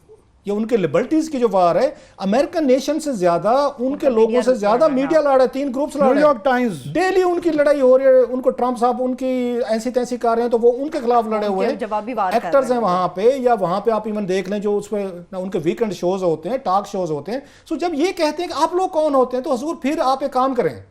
C: ये उनके लिबर्टीज की जो वार है, अमेरिकन नेशन से ज्यादा, उनके लोगों से ज्यादा मीडिया लड़ रहा है। 3 ग्रुप्स लड़ रहे हैं,
B: न्यूयॉर्क टाइम्स
C: डेली उनकी लड़ाई हो रही है। उनको ट्रंप साहब उनकी ऐसी तैसी कर रहे हैं, तो वो उनके खिलाफ लड़े हुए एक्टर्स हैं वहां पे, या वहां पे आप इवन देख लें जो उस पर उनके वीकेंड शोज होते हैं, टॉक शोज होते हैं। सो जब ये कहते हैं कि आप लोग कौन होते हैं, तो हजूर फिर आप एक काम करें,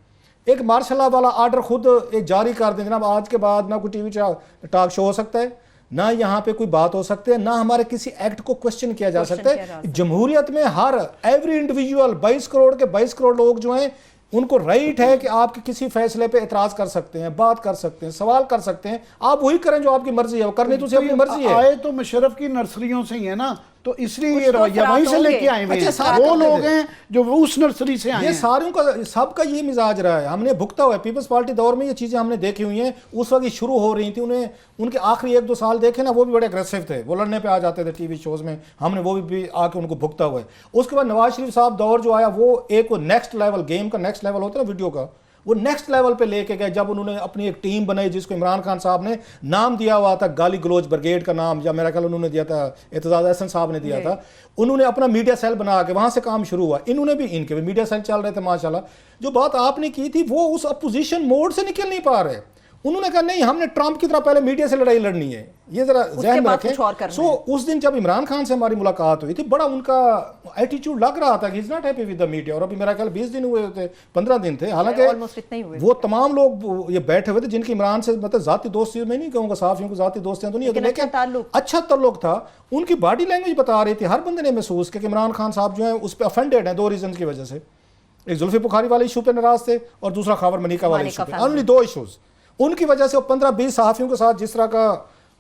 C: एक मार्शल लॉ वाला ऑर्डर खुद एक जारी कर दें, जनाब आज के बाद ना कोई टीवी टॉक शो हो सकता है, ना यहाँ पे कोई बात हो सकती है, ना हमारे किसी एक्ट को क्वेश्चन किया जा सकता है। जमहूरियत में हर एवरी इंडिविजुअल 22 करोड़ लोग जो हैं, उनको राइट है कि आपके किसी फैसले पे एतराज कर सकते हैं, बात कर सकते हैं, सवाल कर सकते हैं। आप वही करें जो आपकी मर्जी है, वो करनी तो अपनी मर्जी है।
B: आए तो मुशर्रफ की नर्सरियों से ही है ना, तो इसलिए ये रवैया वहीं से लेके आए हुए हैं। वो लोग हैं जो वो उस नर्सरी से आए हैं।
C: ये सारों का सबका ये मिजाज रहा है, हमने भुगता हुआ है। पीपल्स पार्टी दौर में ये चीजें हमने देखी हुई हैं, उस वक्त ये शुरू हो रही थी। उन्हें उनके आखिरी 1-2 साल देखे ना, वो भी बड़े अग्रेसिव थे, वो लड़ने पे आ जाते थे टीवी शोज में, हमने वो भी आके उनको भुगता हुआ है। उसके बाद नवाज शरीफ साहब दौर जो आया, वो एक नेक्स्ट लेवल, गेम का नेक्स्ट लेवल होता है ना वीडियो का, वो नेक्स्ट लेवल पे लेके गए। जब उन्होंने अपनी एक टीम बनाई जिसको इमरान खान साहब ने नाम दिया हुआ था, गाली गलोच ब्रिगेड का नाम, या मेरा ख्याल उन्होंने दिया था, एतजाज अहसन साहब ने दिया था। उन्होंने अपना मीडिया सेल बना के वहां से काम शुरू हुआ। इन्होंने भी, इनके भी मीडिया सेल चल रहे थे माशाल्लाह। जो बात आपने की थी, वो उस अपोजिशन मोड से निकल नहीं पा रहे। उन्होंने कहा नहीं, हमने ट्रंप की तरह पहले मीडिया से लड़ाई लड़नी है, ये जरा ज़हन में रखें। सो उस दिन जब इमरान खान से हमारी मुलाकात हुई थी, बड़ा उनका एटीट्यूड लग रहा था कि is not happy with the media. और अभी मेरा ख्याल 20 दिन हुए थे, 15 दिन थे, हालांकि वो तमाम लोग ये बैठे हुए थे जिनकी इमरान से मतलब जाती दोस्ती, मैं नहीं कहूँगा सहाफियों को जाती दोस्तियां तो नहीं होती, लेकिन अच्छा ताल्लुक था। उनकी बॉडी लैंग्वेज बता रही थी, हर बंदे ने महसूस किया कि इमरान खान साहब जो है उस पर ऑफेंडेड है 2 रीजन की वजह से। एक जुल्फी बुखारी वाले इशू पे नाराज थे और दूसरा खबर मनिका वाले इशू पे, ओनली 2 इशूज। उनकी वजह से 15-20 सहाफियों के साथ जिस तरह का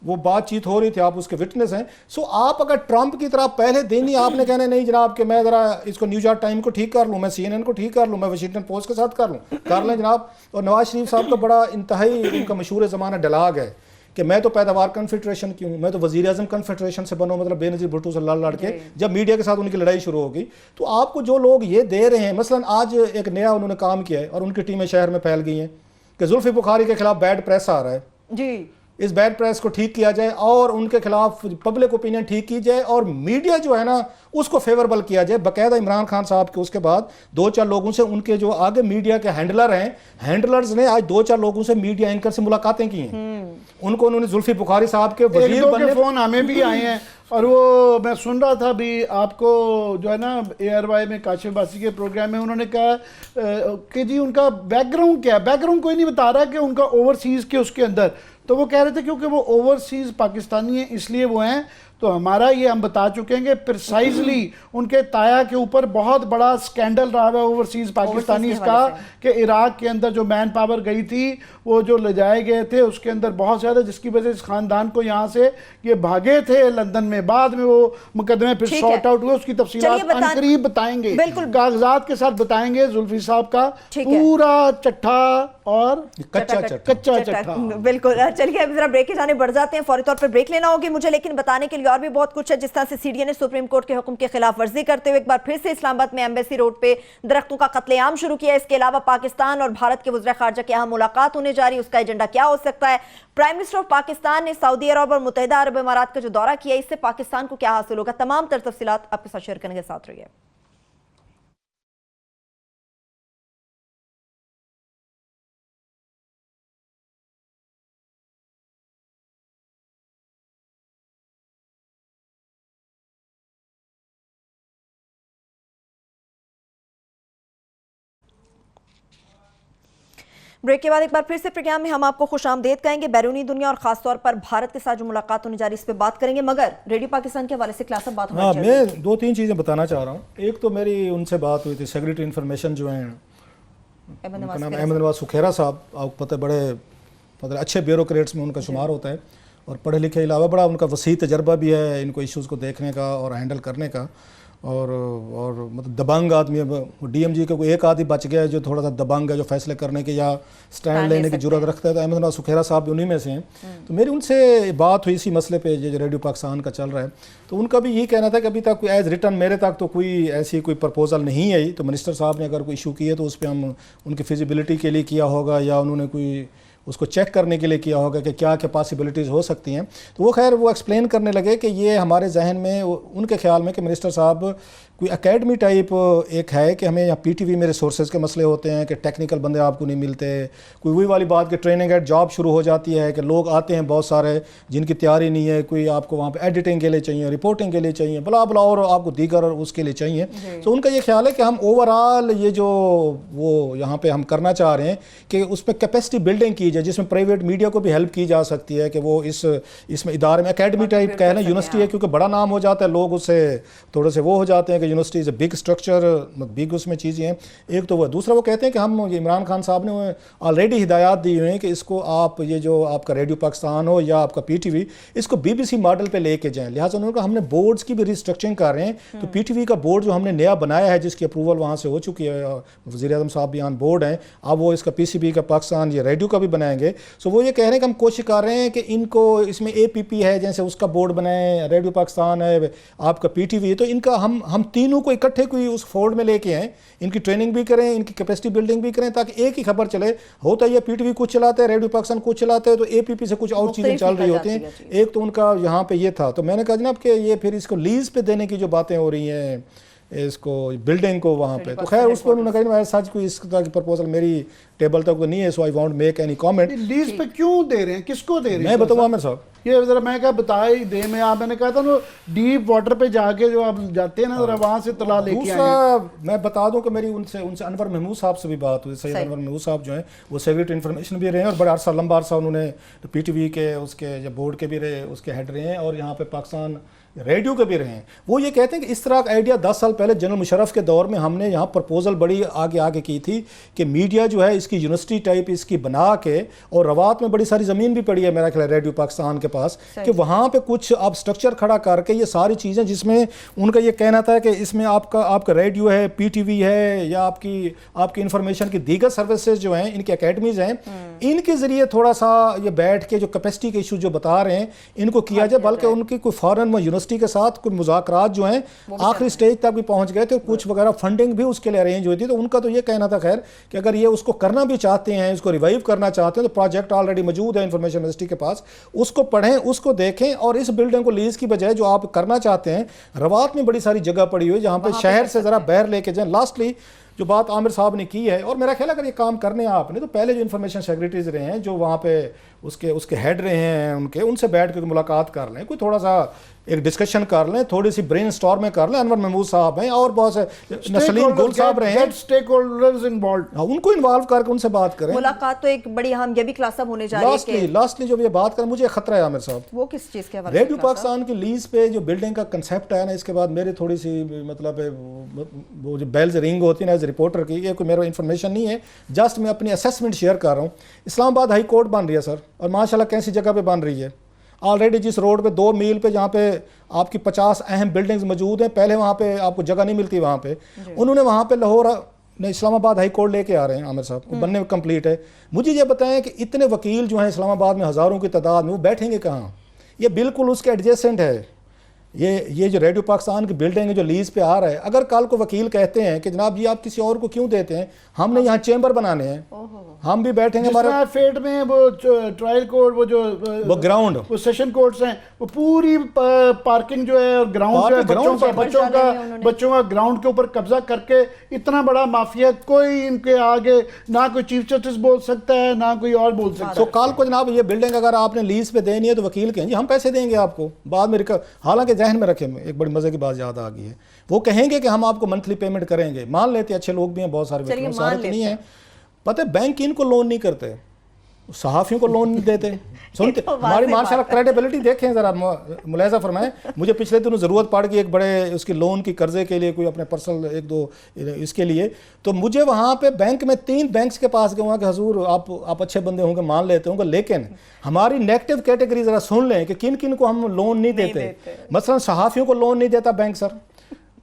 C: वो बातचीत हो रही थी, आप उसके विटनेस हैं। सो आप अगर ट्रंप की तरह पहले दिन ही आपने कहना नहीं जनाब कि मैं जरा इसको न्यूयॉर्क टाइम को ठीक कर लूँ, मैं CNN को ठीक कर लूँ, मैं वाशिंगटन पोस्ट के साथ कर लूँ, कर लें जनाब। और नवाज शरीफ साहब का बड़ा इंतहाई उनका मशहूर ज़माना डलाग है कि मैं तो पैदावार कन्फेडरेशन की हूँ, मैं तो वज़ीर आज़म कन्फेडरेशन से बनो, मतलब बेनज़ीर भुट्टो से लड़ के जब मीडिया के साथ उनकी लड़ाई शुरू होगी। तो आपको जो लोग ये दे रहे हैं, मसलन आज एक नया उन्होंने काम किया है और उनकी टीमें शहर में फैल गई हैं कि जुल्फी बुखारी के खिलाफ बैड प्रेस आ रहा है जी, इस बैड प्रेस को ठीक किया जाए और उनके खिलाफ पब्लिक ओपिनियन ठीक की जाए और मीडिया जो है ना उसको फेवरेबल किया जाए। बाकायदा इमरान खान साहब के उसके बाद 2-4 लोगों से, उनके जो आगे मीडिया के हैंडलर हैं, हैंडलर्स ने आज 2-4 लोगों से मीडिया एंकर से मुलाकातें की हैं। उनको उन्होंने जुल्फी बुखारी साहब के वजीर बनने
B: फोन हमें भी आए हैं। और वो मैं सुन रहा था अभी आपको जो है ना ARY में काशिफ बासी के प्रोग्राम में, उन्होंने कहा कि जी उनका बैकग्राउंड क्या है। बैकग्राउंड कोई नहीं बता रहा कि उनका ओवरसीज़ के उसके अंदर, तो वो कह रहे थे क्योंकि वो ओवरसीज़ पाकिस्तानी हैं इसलिए वो हैं। तो हमारा ये हम बता चुके हैं कि प्रिसाइजली उनके ताया के ऊपर बहुत बड़ा स्कैंडल रहा है ओवरसीज़ पाकिस्तानी का, कि इराक के अंदर जो मैन पावर गई थी वो जो ले जाए गए थे उसके अंदर बहुत ज़्यादा, जिसकी वजह से इस ख़ानदान को यहाँ से ये भागे थे लंदन में, बाद में वो मुकदमे फिर सॉर्ट आउट हुए। उसकी तफसीलात अनकरीब बताएंगे, कागजात के साथ बताएंगे। जुल्फी साहब का पूरा चट्ठा और कच्चा चट्ठा।
A: बिल्कुल। चलिए अब जरा ब्रेक के जाने बढ़ जाते हैं, फौरी तौर पर ब्रेक लेना होगी मुझे, लेकिन बताने के लिए और भी बहुत कुछ है। जिस तरह से CDA ने सुप्रीम कोर्ट के हुक्म की खिलाफ वर्जी करते हुए एक बार फिर से इस्लामाबाद में एम्बेसी रोड पे दरख्तों का कत्लेआम शुरू किया। इसके अलावा पाकिस्तान और भारत के वज़ीर ख़ारजा की अहम मुलाकात होने जा रही है, उसका एजेंडा क्या हो सकता है। प्राइम मिनिस्टर ऑफ पाकिस्तान ने सऊदी अरब और मुत्तहिदा अरब इमारात का जो दौरा किया, इससे पाकिस्तान को क्या हासिल होगा, तमाम तर तफसीलात आपके साथ शेयर करने के साथ रहिए। ब्रेक के बाद एक बार फिर से प्रोग्राम में हम आपको खुशामदीद कहेंगे। बैरूनी दुनिया और खासतौर पर भारत के साथ जो मुलाकात होने जा रही है इस पर बात करेंगे, मगर रेडियो पाकिस्तान के हवाले से क्लास बात
C: हाँ, मैं 2-3 चीज़ें बताना चाह रहा हूँ। एक तो मेरी उनसे बात हुई थी, सेक्रेटरी इन्फॉर्मेशन जो हैं, उनका नाम अहमद नवाज सुखेरा साहब, आपको पता है बड़े मतलब अच्छे ब्यूरोक्रेट्स में उनका शुमार होता है और पढ़े लिखे के अलावा बड़ा उनका वसी तजर्बा भी है इनको इश्यूज़ को देखने का और हैंडल करने का। और मतलब दबंग आदमी, DMG का कोई एक आदमी बच गया है जो थोड़ा सा दबंग है, जो फैसले करने के या स्टैंड लेने की जरूरत रखता है, तो अहमद नवाज सुखेरा साहब भी उन्हीं में से हैं। तो मेरी उनसे बात हुई इसी मसले पे जो रेडियो पाकिस्तान का चल रहा है। तो उनका भी यही कहना था कि अभी तक कोई एज रिटर्न मेरे तक तो कोई ऐसी कोई प्रपोजल नहीं आई। तो मिनिस्टर साहब ने अगर कोई इशू किया तो उस पर हम उनकी फिजिबिलिटी के लिए किया होगा या उन्होंने कोई उसको चेक करने के लिए किया होगा कि क्या क्या पॉसिबिलिटीज़ हो सकती हैं। तो वो खैर वो एक्सप्लेन करने लगे कि ये हमारे जहन में, उनके ख्याल में कि मिनिस्टर साहब कोई एकेडमी टाइप एक है कि हमें यहाँ PTV में रिसोर्सेज के मसले होते हैं कि टेक्निकल बंदे आपको नहीं मिलते, कोई वही वाली बात कि ट्रेनिंग एट जॉब शुरू हो जाती है कि लोग आते हैं बहुत सारे जिनकी तैयारी नहीं है, कोई आपको वहाँ पे एडिटिंग के लिए चाहिए, रिपोर्टिंग के लिए चाहिए, बला बला और आपको दीगर और उसके लिए चाहिए। तो उनका ये ख्याल है कि हम ओवरऑल ये जो वो यहाँ पर हम करना चाह रहे हैं कि उस पर कैपेसिटी बिल्डिंग की जाए, जिसमें प्राइवेट मीडिया को भी हेल्प की जा सकती है कि वो इसमें इदारे में एकेडमी टाइप का है ना, यूनिवर्सिटी है, क्योंकि बड़ा नाम हो जाता है, लोग उससे थोड़े से वो हो जाते हैं कि university is a big structure, big उसमें चीज़ें हैं। एक तो वो, दूसरा वो कहते हैं कि हम, इमरान खान साहब ने ऑलरेडी हिदायत दी हुई हैं कि इसको आप, ये जो आपका रेडियो पाकिस्तान हो या आपका PTV, इसको BBC मॉडल पे लेके जाएं। लिहाजा उन्होंने कहा हमने बोर्ड्स की भी रिस्ट्रक्चरिंग कर रहे हैं, तो PTV का बोर्ड जो हमने नया बनाया है, जिसकी अप्रूवल वहाँ से हो चुकी है, वज़ीर-ए-आज़म साहब भी ऑन बोर्ड हैं, अब वो इसका PCB का पाकिस्तान ये रेडियो का भी बनाएंगे। सो वो ये कह रहे हैं कि हम कोशिश कर रहे हैं कि इनको, इसमें APP है जैसे उसका बोर्ड बनाएं, रेडियो पाकिस्तान है, आपका PTV, तो इनका हम तीनों को इकट्ठे कोई उस फोल्ड में लेके आएँ, इनकी ट्रेनिंग भी करें, इनकी कैपेसिटी बिल्डिंग भी करें, ताकि एक ही खबर चले। होता है PTV कुछ चलाते हैं, रेडियो पाकिस्तान कुछ चलाते हैं, तो APP से कुछ और चीज़ें चल रही होती हैं। एक तो उनका यहाँ पे ये था, तो मैंने कहा जनाब कि ये फिर इसको लीज पे देने की जो बातें हो रही हैं, इसको बिल्डिंग को वहाँ पे, तो खैर उसको उन्होंने कहा सच कोई इस तरह की प्रपोजल मेरी टेबल तक तो नहीं है, so I won't make any comment.
B: Lease पे क्यों दे रहे हैं, किसको दे रहे हैं?
C: मैं बताऊँ आमिर साहब,
B: ये जरा मैं क्या बता ही दे, मैं आप, मैंने कहा था ना डीप वाटर पे जाके जो आप जाते हैं ना, जरा वहाँ से तला लेके आए।
C: दूसरा मैं बता दूं कि मेरी उनसे अनवर महमूद साहब से भी बात हुई। सैयद अनवर महमूद साहब जो हैं वो सेक्रेटरी इन्फॉर्मेशन भी रहे हैं और बड़ा अरसा, लंबा अरसा उन्होंने PTV के उसके जब बोर्ड के भी रहे, उसके हेड रहे हैं, और यहाँ पे पाकिस्तान रेडियो के भी रहे हैं। वो ये कहते हैं कि इस तरह का आइडिया 10 साल पहले जनरल मुशर्रफ के दौर में हमने यहाँ प्रपोजल बड़ी आगे की थी कि मीडिया जो है इसकी यूनिवर्सिटी टाइप इसकी बना के, और रवात में बड़ी सारी ज़मीन भी पड़ी है मेरा ख्याल रेडियो पाकिस्तान के पास, कि वहाँ पे कुछ आप स्ट्रक्चर खड़ा करके ये सारी चीज़ें, जिसमें उनका ये कहना था कि इसमें आपका रेडियो है, PTV है, या आपकी इंफॉर्मेशन की दीगर सर्विसेज जो हैं, इनकी अकेडमीज़ हैं, इनके ज़रिए थोड़ा सा ये बैठ के जो कैपेसिटी के इशू जो बता रहे हैं इनको किया जाए, बल्कि उनकी कोई फॉरेन यूनिवर्सिटी के साथ कुछ मुज़ाकरात जो हैं आखिरी स्टेज तक भी पहुंच गए थे, कुछ वगैरह फंडिंग भी उसके लिए अरेंज हुई थी। तो उनका तो ये कहना था खैर कि अगर ये उसको करना भी चाहते हैं, इसको रिवाइव करना चाहते हैं, तो प्रोजेक्ट ऑलरेडी मौजूद है इंफॉर्मेशन मिनिस्ट्री के पास, उसको पढ़ें, उसको देखें, और इस बिल्डिंग को लीज की बजाय जो आप करना चाहते हैं, रवात में बड़ी सारी जगह पड़ी हुई है जहाँ पर शहर से ज़रा बाहर लेके जाएँ। लास्टली जो बात आमिर साहब ने की है, और मेरा ख्याल अगर ये काम करने आपने, तो पहले जो इन्फॉर्मेशन सेक्रेटरीज रहे हैं, जो वहाँ पे उसके हेड रहे हैं, उनसे बैठ कर मुलाकात कर लें, कोई थोड़ा सा एक डिस्कशन कर लें, थोड़ी सी ब्रेन स्टॉर्मिंग कर लें। अनवर महमूद साहब हैं और बहुत से नसलीम गुल साहब रहे हैं,
B: स्टेक होल्डर्स इन्वॉल्व,
C: उनको इन्वॉल्व करके उनसे बात करें।
A: मुलाकात तो एक बड़ी अहम ये भी क्लास अब होने जा रही है।
C: लास्टली जो ये बात करें, मुझे खतरा है आमिर साहब,
A: वो किस चीज़ के हवाले से?
C: रेडियो पाकिस्तान की लीज पे जो बिल्डिंग का कंसेप्ट है ना, इसके बाद मेरी थोड़ी सी मतलब वो जो बेल्स रिंग होती है ना एज रिपोर्टर की, ये कोई मेरा इन्फॉर्मेशन नहीं है, जस्ट मैं अपनी असेसमेंट शेयर कर रहा हूँ। इस्लामाबाद हाई कोर्ट बन रही है सर, और माशाल्लाह कैसी जगह पे बन रही है। ऑलरेडी जिस रोड पे 2 मील पे जहाँ पे आपकी 50 अहम बिल्डिंग्स मौजूद हैं, पहले वहाँ पे आपको जगह नहीं मिलती, वहाँ पे उन्होंने वहाँ पे लाहौर नहीं इस्लामाबाद हाई कोर्ट लेके आ रहे हैं आमिर साहब, वो बनने में कंप्लीट है। मुझे ये बताएं कि इतने वकील जो हैं इस्लामाबाद में हज़ारों की तादाद में, वो बैठेंगे कहाँ? ये बिल्कुल उसके एडजेसेंट है। ये जो रेडियो पाकिस्तान की बिल्डिंग है जो लीज पे आ रहा है, अगर कल को वकील कहते हैं कि जनाब जी आप किसी और को क्यों देते हैं, हमने यहाँ चेंबर बनाने हैं, हम भी बैठेंगे। हमारा
B: फेड में वो ट्रायल कोर्ट, वो
C: ग्राउंड,
B: वो सेशन कोर्ट्स हैं, वो पूरी पार्किंग जो है, ग्राउंड जो है, बच्चों का ग्राउंड के ऊपर कब्जा करके, इतना बड़ा माफिया, कोई इनके आगे ना कोई चीफ जस्टिस बोल सकता है, ना कोई और बोल सकता है।
C: तो कल को जनाब ये बिल्डिंग अगर आपने लीज पे देनी है, तो वकील कहेंगे हम पैसे देंगे आपको बाद में। हालांकि जहन में रखें, एक बड़ी मजे की बात याद आ गई है, वो कहेंगे कि हम आपको मंथली पेमेंट करेंगे। मान लेते अच्छे लोग भी हैं, बहुत सारे वकील, सारे तो नहीं है, पता है बैंक इनको लोन नहीं करते, सहाफ़ियों को लोन नहीं देते। सुनते हमारी माशाल्लाह क्रेडिबिलिटी देखें ज़रा, मुलाहिज़ा फरमाएं। मुझे पिछले दिनों ज़रूरत पड़ गई एक बड़े उसकी लोन की कर्जे के लिए, कोई अपने पर्सनल 1-2 इसके लिए, तो मुझे वहाँ पे बैंक में 3 बैंक्स के पास गया कि हजूर आप अच्छे बंदे होंगे, मान लेते होंगे, लेकिन हमारी नेगेटिव कैटेगरी ज़रा सुन लें कि किन किन को हम लोन नहीं देते। मसलन सहाफ़ियों को लोन नहीं देता बैंक सर,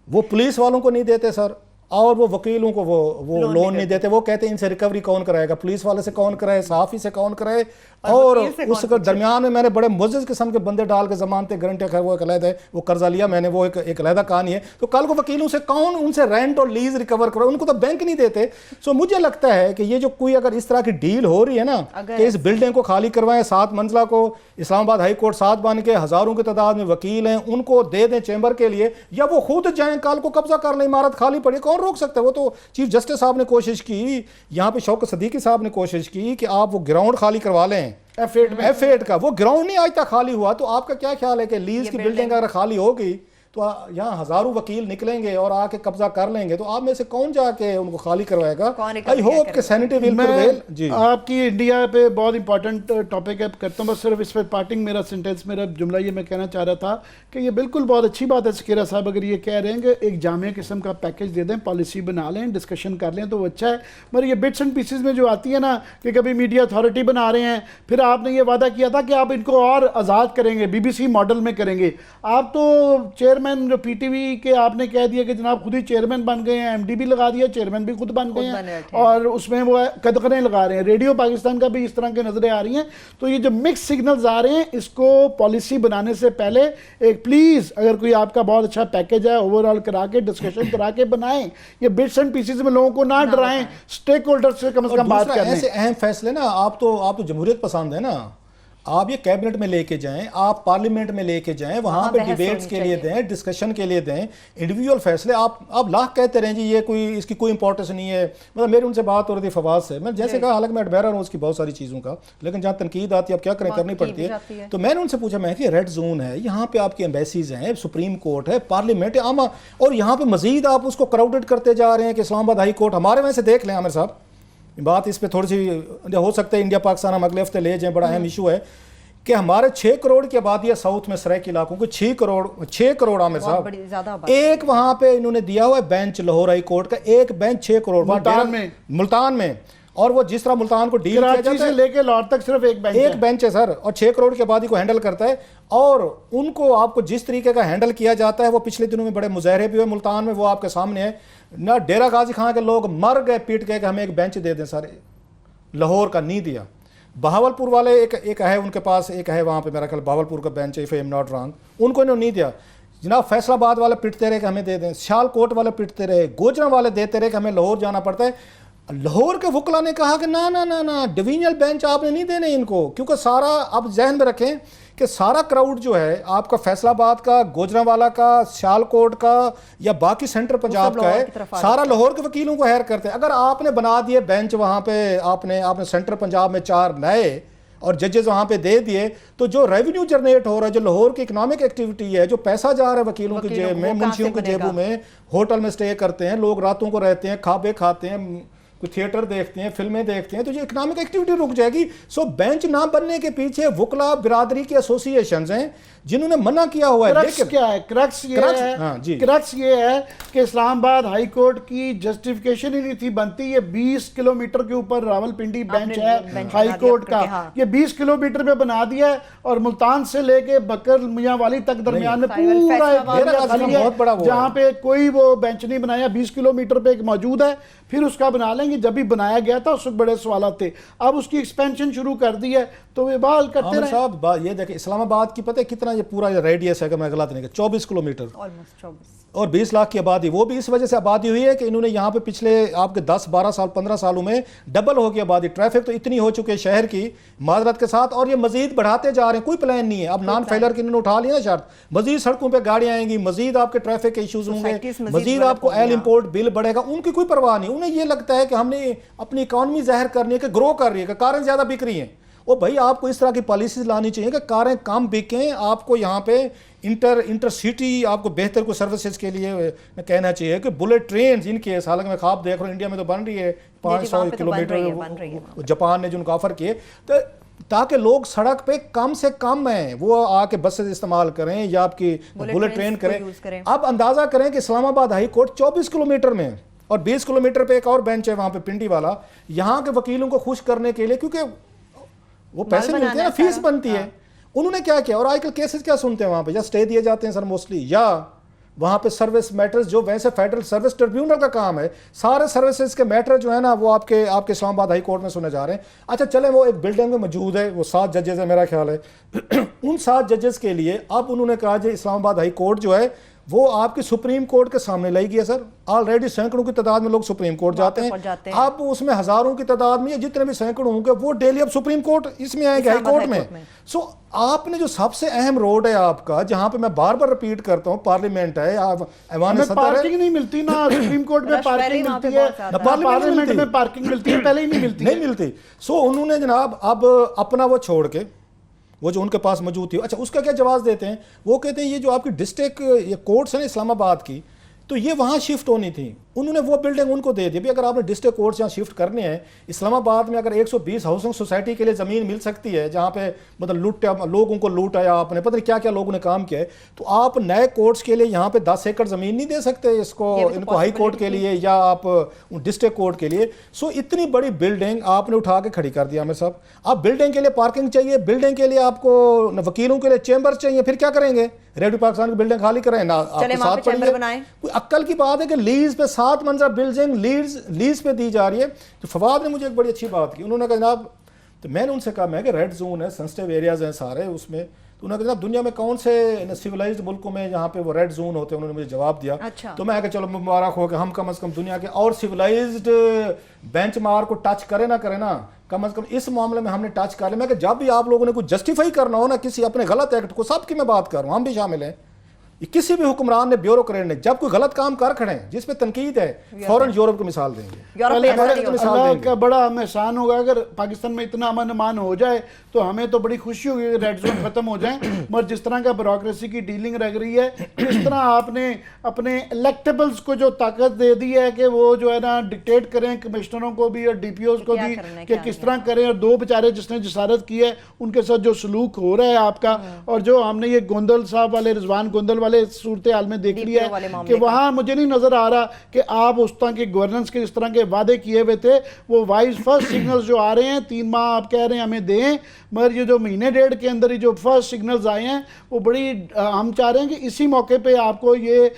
C: वो पुलिस वालों को नहीं देते सर, और वो वकीलों को वो लोन नहीं देते। वो कहते हैं इनसे रिकवरी कौन कराएगा, पुलिस वाले से कौन कराए, सहाफ़ी से कौन कराए, और उस दरमियान में मैंने बड़े मुअज़्ज़ज़ किस्म के बंदे डाल के ज़मानते गारंटी, खैर वो एक अलग है, वो कर्जा लिया मैंने, वो एक अलग कहानी है। तो कल को वकीलों से कौन उनसे रेंट और लीज रिकवर करो, उनको तो बैंक नहीं देते। सो मुझे लगता है कि ये जो कोई अगर इस तरह की डील हो रही है ना, कि इस बिल्डिंग को खाली करवाएं, 7 मंजिला को इस्लामाबाद हाई कोर्ट 7 बन के, हज़ारों की तादाद में वकील हैं, उनको दे दें चैम्बर के लिए, या वो खुद जाएं कल को कब्जा कर लें, इमारत खाली पड़ी, कौन रोक सकता है? वो तो चीफ जस्टिस साहब ने कोशिश की, यहाँ पे शौकत सदीकी साहब ने कोशिश की कि आप वो ग्राउंड खाली करवा लें F8 का, वो ग्राउंड नहीं आज तक खाली हुआ। तो आपका क्या ख्याल है कि लीज की बिल्डिंग अगर खाली होगी तो यहाँ हज़ारों वकील निकलेंगे और आके कब्जा कर लेंगे, तो आप में से कौन जाके उनको खाली करवाएगा? आई होप कि सैनिटी विल प्रिवेल। जी,
B: आपकी इंडिया पे बहुत इंपॉर्टेंट टॉपिक है, करता हूँ बस सिर्फ इस पर पार्टिंग मेरा सेंटेंस, मेरा जुमला ये मैं कहना चाह रहा था कि ये बिल्कुल बहुत अच्छी बात है सकीरा साहब, अगर ये कह रहे हैं कि एक जामिया किस्म का पैकेज दे दें, पॉलिसी बना लें, डिस्कशन कर लें तो वो अच्छा है। मगर ये बिट्स एंड पीसेज में जो आती है ना कि कभी मीडिया अथॉरिटी बना रहे हैं, फिर आपने ये वादा किया था कि आप इनको और आज़ाद करेंगे, BBC मॉडल में करेंगे। आप तो चेयरमैन जो PTV के आपने कह दिया कि जनाब खुद ही चेयरमैन बन गए हैं, MD भी लगा दिया, चेयरमैन भी खुद बन गए हैं और उसमें वो कदकरें लगा रहे हैं। रेडियो पाकिस्तान का भी इस तरह के नजरें आ रही हैं। तो ये जो मिक्स सिग्नल्स आ रहे हैं, इसको पॉलिसी बनाने से पहले एक प्लीज अगर कोई आपका बहुत अच्छा पैकेज है ओवरऑल करा के डिस्कशन करा के बनाएं। ये बिट्स एंड पीसेस में लोगों को ना डराएं, स्टेक होल्डर से कम बात करें।
C: ऐसे अहम फैसले ना आप तो जमहूरियत पसंद है ना, आप ये कैबिनेट में लेके जाएं, आप पार्लियामेंट में लेके जाएं, वहां पे डिबेट्स के लिए दें, डिस्कशन के लिए दें, इंडिविजुअल फैसले। आप लाख कहते रहें जी ये कोई इसकी कोई इंपॉर्टेंस नहीं है। मतलब मेरी उनसे बात हो रही थी फवाद से, मैं जैसे कहा हालांकि मैं एडमायर हूँ उसकी बहुत सारी चीज़ों का, लेकिन जहाँ तनकीद आती है अब क्या करें, करनी पड़ती है। तो मैंने उनसे पूछा, मैं कि रेड जोन है, यहाँ पे आपकी एम्बेसीज हैं, सुप्रीम कोर्ट है, पार्लियामेंट है आमा, और यहाँ पे मजीद आप उसको क्राउडेड करते जा रहे हैं कि इस्लामाबाद हाई कोर्ट हमारे वैसे देख लें। आमिर साहब बात इस पर थोड़ी सी हो सकता है इंडिया पाकिस्तान हम अगले हफ्ते ले जाएं, बड़ा अहम इशू है कि हमारे 6 करोड़ की आबादी है साउथ में सराय के इलाकों को, 6 करोड़ आमिर साहब, एक वहां पे इन्होंने दिया हुआ है बेंच लाहौर हाई कोर्ट का, एक बेंच 6 करोड़ मुल्तान में, और वो जिस तरह मुल्तान को डील किया जाता है
B: लेके लाहौर तक सिर्फ एक
C: बेंच है सर, और 6 करोड़ की आबादी को हैंडल करता है। और उनको आपको जिस तरीके का हैंडल किया जाता है, वो पिछले दिनों में बड़े मुजाहरे भी हुए मुल्तान में, वो आपके सामने है ना। डेरा गाजी खां के लोग मर गए पीट के कि हमें एक बेंच दे दें सर, लाहौर का नहीं दिया। बहावलपुर वाले एक है उनके पास, एक है वहाँ पे मेरा ख्याल बहावलपुर का बेंच है, if I am not wrong, उनको इन्होंने नहीं दिया। जनाब फैसलाबाद वाले पिटते रहे कि हमें दे दें, सियालकोट वाले पिटते रहे, गोजरा वाले देते रहे कि हमें लाहौर जाना पड़ता है। लाहौर के वकला ने कहा कि ना ना ना ना डिवीजनल बेंच आपने नहीं देने इनको, क्योंकि सारा आप जहन में रखें कि सारा क्राउड जो है आपका फैसलाबाद का, गोजरावाला का, सियालकोट का या बाकी सेंट्रल पंजाब का है, सारा लाहौर के वकीलों को हायर करते हैं। अगर आपने बना दिए बेंच वहाँ पे, आपने सेंट्रल पंजाब में 4 नए और जजेस वहाँ पे दे दिए, तो जो रेवेन्यू जनरेट हो रहा है, जो लाहौर की इकोनॉमिक एक्टिविटी है, जो पैसा जा रहा है वकीलों की जेब में, मुंशियों की जेबों में, होटल में स्टे करते हैं लोग, रातों को रहते हैं, खाबे खाते हैं, थिएटर देखते हैं, फिल्में देखते हैं, तो ये इकोनॉमिक एक्टिविटी रुक जाएगी। सो बेंच ना बनने के पीछे वकला बिरादरी के एसोसिएशंस हैं जिन्होंने मना किया हुआ है।
B: लेकिन क्या है क्रक्स ये है कि इस्लामाबाद हाई कोर्ट की जस्टिफिकेशन ही नहीं थी बनती। ये 20 किलोमीटर के ऊपर रावलपिंडी बेंच है हाई कोर्ट का, ये 20 किलोमीटर में बना दिया है, और मुल्तान से लेके बकर मियां वाली तक दरमियान में पूरा एक बड़ा जहाँ पे कोई वो बेंच नहीं बनाया, 20 किलोमीटर पे एक मौजूद है, फिर उसका बना लेंगे। जब भी बनाया गया था उस वक्त बड़े सवाल थे, अब उसकी एक्सपेंशन शुरू कर दी है, तो वे बहाल करते रहे।
C: साहब ये देखिए इस्लामाबाद की पता है कितना ये पूरा रेडियस है, अगर मैं गलत नहीं, 24 किलोमीटर और 20 लाख की आबादी। वो भी इस वजह से आबादी हुई है कि इन्होंने यहाँ पे पिछले आपके 10, 12 साल, 15 सालों में डबल हो गई आबादी। ट्रैफिक तो इतनी हो चुकी है शहर की माजरत के साथ, और ये मजीद बढ़ाते जा रहे हैं, कोई प्लान नहीं है। अब नॉन फेलर की इन्होंने उठा लिया ना शर्त, मजीद सड़कों पर गाड़ियां आएंगी, मजीद आपके ट्रैफिक के इशूज होंगे, मजीद आपको एल इम्पोर्ट बिल बढ़ेगा। उनकी कोई परवाह नहीं, उन्हें ये लगता है कि हमने अपनी इकॉनमी जाहिर करनी है कि ग्रो कर रही है, कि कारें ज्यादा बिक रही हैं। ओ भाई आपको इस तरह की पॉलिसीज लानी चाहिए कि कारें कम बिकें, आपको यहाँ पे इंटरसिटी आपको बेहतर को सर्विसेज के लिए कहना चाहिए कि बुलेट ट्रेन इनके, हालांकि मैं ख्वाब देख रहा हूँ इंडिया में तो बन रही है 500 किलोमीटर, जापान ने जिनको ऑफर किए, तो ताकि लोग सड़क पे कम से कम है वो आके बसेस इस्तेमाल करें या आपकी बुलेट ट्रेन करें। अब अंदाजा करें कि इस्लामाबाद हाई कोर्ट 24 किलोमीटर में, और 20 किलोमीटर पे एक और बेंच है वहां पे पिंडी वाला, यहाँ के वकीलों को खुश करने के लिए, क्योंकि वो पैसे मिलते हैं ना, फीस बनती है। उन्होंने क्या किया, और आजकल केसेस क्या सुनते हैं वहां पे, या स्टे दिए जाते हैं सर मोस्टली, या वहां पे सर्विस मैटर्स जो वैसे फेडरल सर्विस ट्रिब्यूनल का काम है, सारे सर्विसेज के मैटर जो है ना वो आपके इस्लामाबाद हाई कोर्ट में सुने जा रहे हैं। अच्छा चले, वो एक बिल्डिंग में मौजूद है, वो 7 जजेस है मेरा ख्याल है उन 7 जजेस के लिए अब उन्होंने कहा जो इस्लामाबाद हाई कोर्ट जो है वो आपकी सुप्रीम कोर्ट के सामने लाई गई है सर। ऑलरेडी सैकड़ों की तादाद में लोग सुप्रीम कोर्ट जाते हैं, अब उसमें हजारों की तादाद में जितने भी सैकड़ों होंगे वो डेली अब सुप्रीम कोर्ट इसमें आएंगे, हाई कोर्ट में। सो आपने जो सबसे अहम रोड है आपका, जहां पे मैं बार बार रिपीट करता हूं, पार्लियामेंट है, ऐवान सदर है,
B: पार्किंग नहीं मिलती ना सुप्रीम कोर्ट में, पार्किंग मिलती है पार्लियामेंट में, पार्किंग मिलती है, पहले ही नहीं मिलती।
C: सो उन्होंने जनाब अब अपना वो छोड़ के वो जो उनके पास मौजूद थी। अच्छा, उसका क्या जवाब देते हैं, वो कहते हैं ये जो आपकी डिस्ट्रिक्ट ये कोर्ट्स है ना इस्लामाबाद की, तो ये वहाँ शिफ्ट होनी थी, उन्होंने वो बिल्डिंग उनको दे दी। भी अगर आपने डिस्ट्रिक्ट कोर्ट्स यहाँ शिफ्ट करने हैं इस्लामाबाद में, अगर 120 हाउसिंग सोसाइटी के लिए ज़मीन मिल सकती है जहाँ पे मतलब लोगों को लूटाया आपने, पता नहीं क्या क्या लोगों ने काम किया है, तो आप नए कोर्ट्स के लिए यहाँ पे 10 एकड़ ज़मीन नहीं दे सकते इनको हाई कोर्ट के लिए या आप डिस्ट्रिक्ट कोर्ट के लिए। सो इतनी बड़ी बिल्डिंग आपने उठा के खड़ी कर दिया। मेरे साहब, आप बिल्डिंग के लिए पार्किंग चाहिए, बिल्डिंग के लिए आपको वकीलों के लिए चेंबर चाहिए, फिर क्या करेंगे? रेडियो पाकिस्तान की बिल्डिंग खाली करें ना, आपके साथ पड़िए। कोई अक्ल की बात है कि लीज पे 7 मंजिला बिल्डिंग लीज पे दी जा रही है। तो फवाद ने मुझे एक बड़ी अच्छी बात की, उन्होंने कहा जनाब, तो मैंने उनसे कहा मैं कि रेड जोन है, सेंसिटिव एरियाज हैं सारे उसमें, तो उन्होंने कहा दुनिया में कौन से सिविलाइज्ड मुल्कों में जहाँ पे वो रेड जोन होते हैं, उन्होंने मुझे जवाब दिया।
A: अच्छा। तो
C: मैं कहा चलो मुबारक हो कि हम कम से कम दुनिया के और सिविलाइज्ड बेंचमार्क को टच करे ना करे ना, कम से कम इस मामले में हमने टच कर लिया। मैं जब भी आप लोगों ने कुछ जस्टिफाई करना हो ना किसी अपने गलत एक्ट को, सबकी मैं बात कर रहा हूँ, हम भी शामिल हैं, किसी भी हुक्मरान ने ब्यूरोक्रेट ने जब कोई गलत काम कर खड़े हैं जिस पे तनकीद है, फौरन यूरोप की मिसाल देंगे।
B: अल्लाह का बड़ा हमें एहसान होगा अगर पाकिस्तान में इतना अमन अमान हो जाए तो हमें तो बड़ी खुशी होगी कि रेड जोन खत्म हो जाए। मगर जिस तरह का ब्यूरोक्रेसी की डीलिंग रह रही है, जिस तरह आपने अपने इलेक्टेबल्स को जो ताकत दे दी है कि वो जो है ना डिक्टेट करें कमिश्नरों को भी और डीपीओ को भी कि किस तरह करें, और 2 बेचारे जिसने जसारत की है उनके साथ जो सलूक हो रहा है आपका, और जो हमने ये गोंदल साहब वाले, रिजवान गोंदल वाले सूरत हाल में देख लिया है कि वहां मुझे नहीं नजर आ रहा कि आप उस तरह के गवर्नेंस के जिस तरह के वादे किए हुए थे वो वाइज फर्स्ट सिग्नल्स जो आ रहे हैं 3 माह आप कह रहे हैं हमें दें, मगर ये जो महीने डेढ़ के अंदर ही जो फर्स्ट सिग्नल्स आए हैं वो बड़ी हम चाह रहे हैं कि इसी मौके पे आपको ये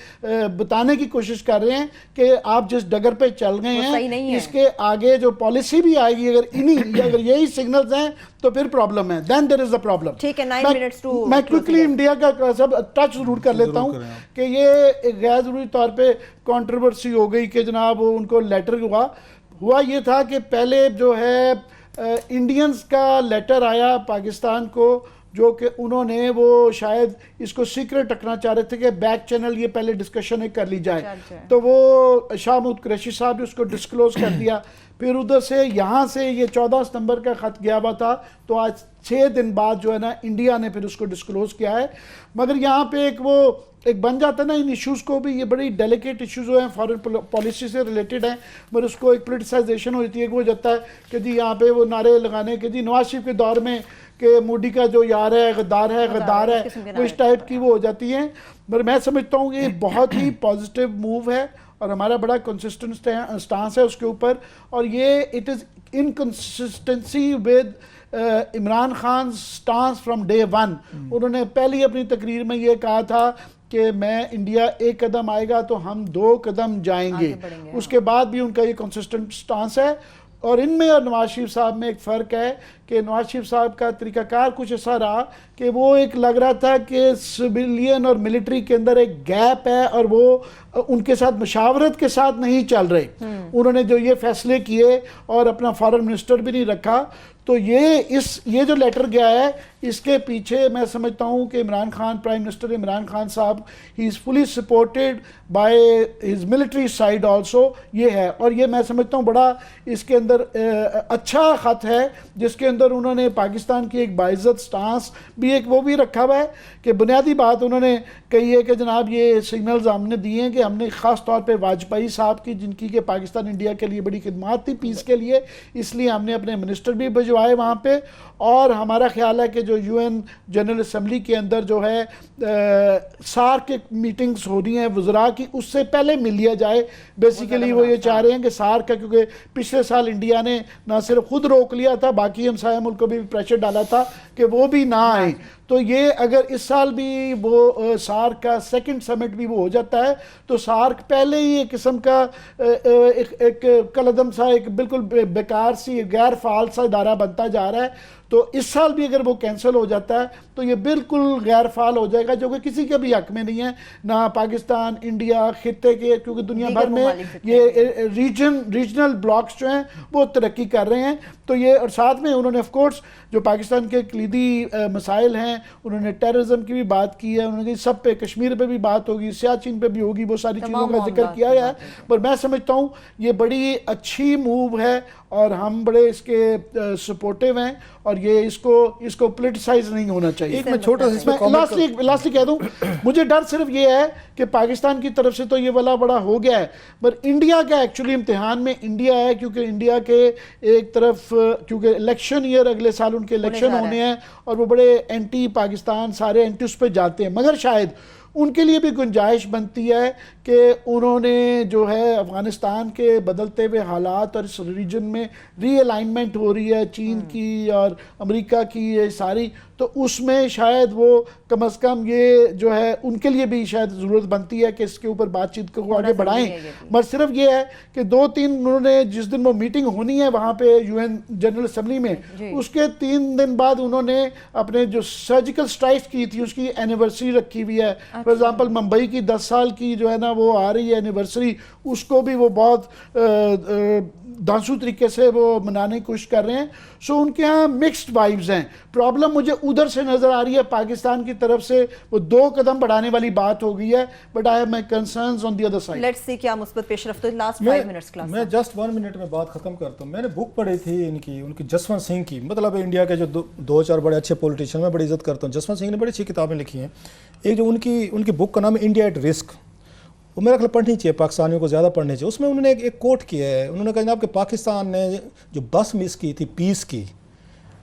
B: बताने की कोशिश कर रहे हैं कि आप जिस डगर पे चल गए हैं इसके आगे जो पॉलिसी भी आएगी अगर यही सिग्नल्स हैं तो फिर प्रॉब्लम है, then there is a problem.
A: ठीक है, 9 मिनट्स टू
B: मैं क्विकली इंडिया का सब टच जरूर कर लेता हूं कि ये एक गैर जरूरी तौर पे कंट्रोवर्सी हो गई कि जनाब उनको लेटर हुआ ये था कि पहले जो है इंडियंस का लेटर आया पाकिस्तान को, जो कि उन्होंने वो शायद इसको सीक्रेट रखना चाह रहे थे कि बैक चैनल ये पहले डिस्कशन कर ली जाए, तो वो शाह महमूद कुरैशी साहब ने उसको डिस्क्लोज कर दिया। फिर उधर से यहाँ से ये 14 सितंबर का ख़त गया हुआ था, तो आज 6 दिन बाद जो है ना इंडिया ने फिर उसको डिस्क्लोज किया है। मगर यहाँ पे एक बन जाता है ना इन इश्यूज़ को भी, ये बड़ी डेलिकेट इश्यूज़ जो हैं फॉरेन पॉलिसी से रिलेटेड हैं, मगर उसको एक पोलिटिसाइजेशन होती है कि वो जाता है कि जी यहाँ पे वो नारे लगाने के जी नवाज शरीफ के दौर में कि मोदी का जो यार है गद्दार है वो इस टाइप की वो हो जाती हैं। मगर मैं समझता हूँ कि बहुत ही पॉजिटिव मूव है और हमारा बड़ा कंसिस्टेंट स्टांस है उसके ऊपर, और ये it is in consistency with Imran Khan stance from day 1। उन्होंने पहली अपनी तकरीर में ये कहा था कि मैं इंडिया 1 कदम आएगा तो हम 2 कदम जाएंगे, उसके बाद भी उनका ये कंसिस्टेंट स्टांस है। और इनमें और नवाज शरीफ साहब में एक फ़र्क है कि नवाज शरीफ साहब का तरीक़ाकार कुछ ऐसा रहा कि वो एक लग रहा था कि सिविलियन और मिलिट्री के अंदर एक गैप है और वो उनके साथ मुशावरत के साथ नहीं चल रहे। उन्होंने जो ये फैसले किए और अपना फॉरेन मिनिस्टर भी नहीं रखा, तो ये जो लेटर गया है इसके पीछे मैं समझता हूँ कि इमरान खान, प्राइम मिनिस्टर इमरान खान साहब, he is fully supported by his military side also, ये है। और ये मैं समझता हूँ बड़ा इसके अंदर अच्छा ख़त है जिसके अंदर उन्होंने पाकिस्तान की एक बाइज़्ज़त स्टांस भी एक वो भी रखा हुआ है कि बुनियादी बात उन्होंने कही है कि जनाब ये सिग्नल्स हमने दिए हैं कि हमने ख़ास तौर पे वाजपेयी साहब की, जिनकी के पाकिस्तान इंडिया के लिए बड़ी खिदमत थी पीस के लिए, इसलिए हमने अपने मिनिस्टर भी भिजवाए वहाँ पे। और हमारा ख्याल है कि जो यूएन जनरल असम्बली के अंदर जो है सार्क की मीटिंग्स हो रही हैं वज़रा की, उससे पहले मिल लिया जाए। बेसिकली वो ये चाह रहे हैं कि सार्क का, क्योंकि पिछले साल इंडिया ने ना सिर्फ खुद रोक लिया था, बाकी हमसाया मुल्क को भी प्रेशर डाला था कि वो भी ना आए, तो ये अगर इस साल भी वो सार्क का 2nd समिट भी वो हो जाता है तो सार्क पहले ही एक किस्म का एक कलदम सा, एक बिल्कुल बेकार सी गैर फाल सा इदारा बनता जा रहा है। तो इस साल भी अगर वो कैंसिल हो जाता है तो ये बिल्कुल गैर फाल हो जाएगा, जो कि किसी के भी हक में नहीं है, ना पाकिस्तान, इंडिया, खित्ते के, क्योंकि दुनिया भर में ये रीजनल ब्लॉक्स जो हैं वो तरक्की कर रहे हैं। तो ये, और साथ में उन्होंने ऑफ कोर्स जो पाकिस्तान के कलीदी मसाइल हैं हैं, उन्होंने टेररिज्म की भी बात की है, उन्होंने सब पे, कश्मीर पे भी बात होगी, सियाचिन पे भी होगी, वो सारी चीज़ों का जिक्र किया है। पर मैं समझता हूँ ये बड़ी अच्छी मूव है और हम बड़े इसके सपोर्टिव हैं और ये इसको पोलिटिसाइज नहीं होना चाहिए।
C: एक मैं छोटा सा इसमें
B: लास्टली कह दूं, मुझे डर सिर्फ ये है कि पाकिस्तान की तरफ से तो ये वाला बड़ा हो गया है, पर इंडिया का एक्चुअली इम्तिहान में इंडिया है, क्योंकि इंडिया के एक तरफ क्योंकि इलेक्शन ईयर, अगले साल उनके इलेक्शन होने हैं और वो बड़े एंटी पाकिस्तान, सारे एंटी उस पर जाते हैं, मगर शायद उनके लिए भी गुंजाइश बनती है कि उन्होंने जो है अफ़गानिस्तान के बदलते हुए हालात और इस रीजन में रीअलाइनमेंट हो रही है चीन की और अमेरिका की, ये सारी, तो उसमें शायद वो कम अज़ कम ये जो है उनके लिए भी शायद ज़रूरत बनती है कि इसके ऊपर बातचीत को आगे बढ़ाएं। बस सिर्फ ये है कि 2-3 उन्होंने जिस दिन वो मीटिंग होनी है वहाँ पे UN जनरल असम्बली में, उसके 3 दिन बाद उन्होंने अपने जो सर्जिकल स्ट्राइक की थी उसकी एनिवर्सरी रखी हुई है। फॉर एग्जाम्पल मुंबई की 10 साल की जो है ना वो आ रही है एनिवर्सरी, उसको भी वो बहुत धांसू तरीके से वो मनाने की कोशिश कर रहे हैं। सो उनके यहाँ मिक्स्ड वाइब्स हैं। प्रॉब्लम मुझे उधर से नज़र आ रही है, पाकिस्तान की तरफ से वो 2 कदम बढ़ाने वाली बात हो गई है, but I have my concerns on the other side.
A: Let's see क्या मुस्बत पेशरफ्त। Last 5 minutes class.
C: मैं जस्ट 1 मिनट में बात खत्म करता हूँ। मैंने बुक पढ़ी थी उनकी जसवंत सिंह की, मतलब इंडिया के जो 2-4 बड़े अच्छे पॉलिटिशियन, मैं बड़ी इज्जत करता हूँ। जसवंत सिंह ने बड़ी अच्छी किताबें लिखी हैं। एक जो उनकी बुक का नाम है इंडिया एट रिस्क, वो मेरा ख्याल पढ़नी चाहिए, पाकिस्तानियों को ज़्यादा पढ़नी चाहिए। उसमें उन्होंने एक कोट किया है, उन्होंने कहा जनाब कि पाकिस्तान ने जो बस मिस की थी पीस की,